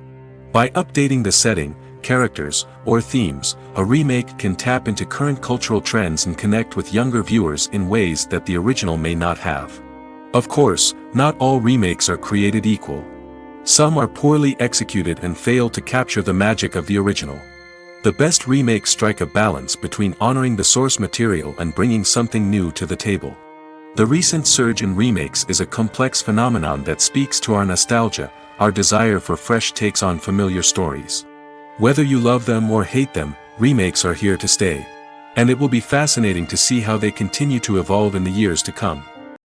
By updating the setting, characters, or themes, a remake can tap into current cultural trends and connect with younger viewers in ways that the original may not have. Of course, not all remakes are created equal. Some are poorly executed and fail to capture the magic of the original. The best remakes strike a balance between honoring the source material and bringing something new to the table. The recent surge in remakes is a complex phenomenon that speaks to our nostalgia, our desire for fresh takes on familiar stories. Whether you love them or hate them, remakes are here to stay. And it will be fascinating to see how they continue to evolve in the years to come.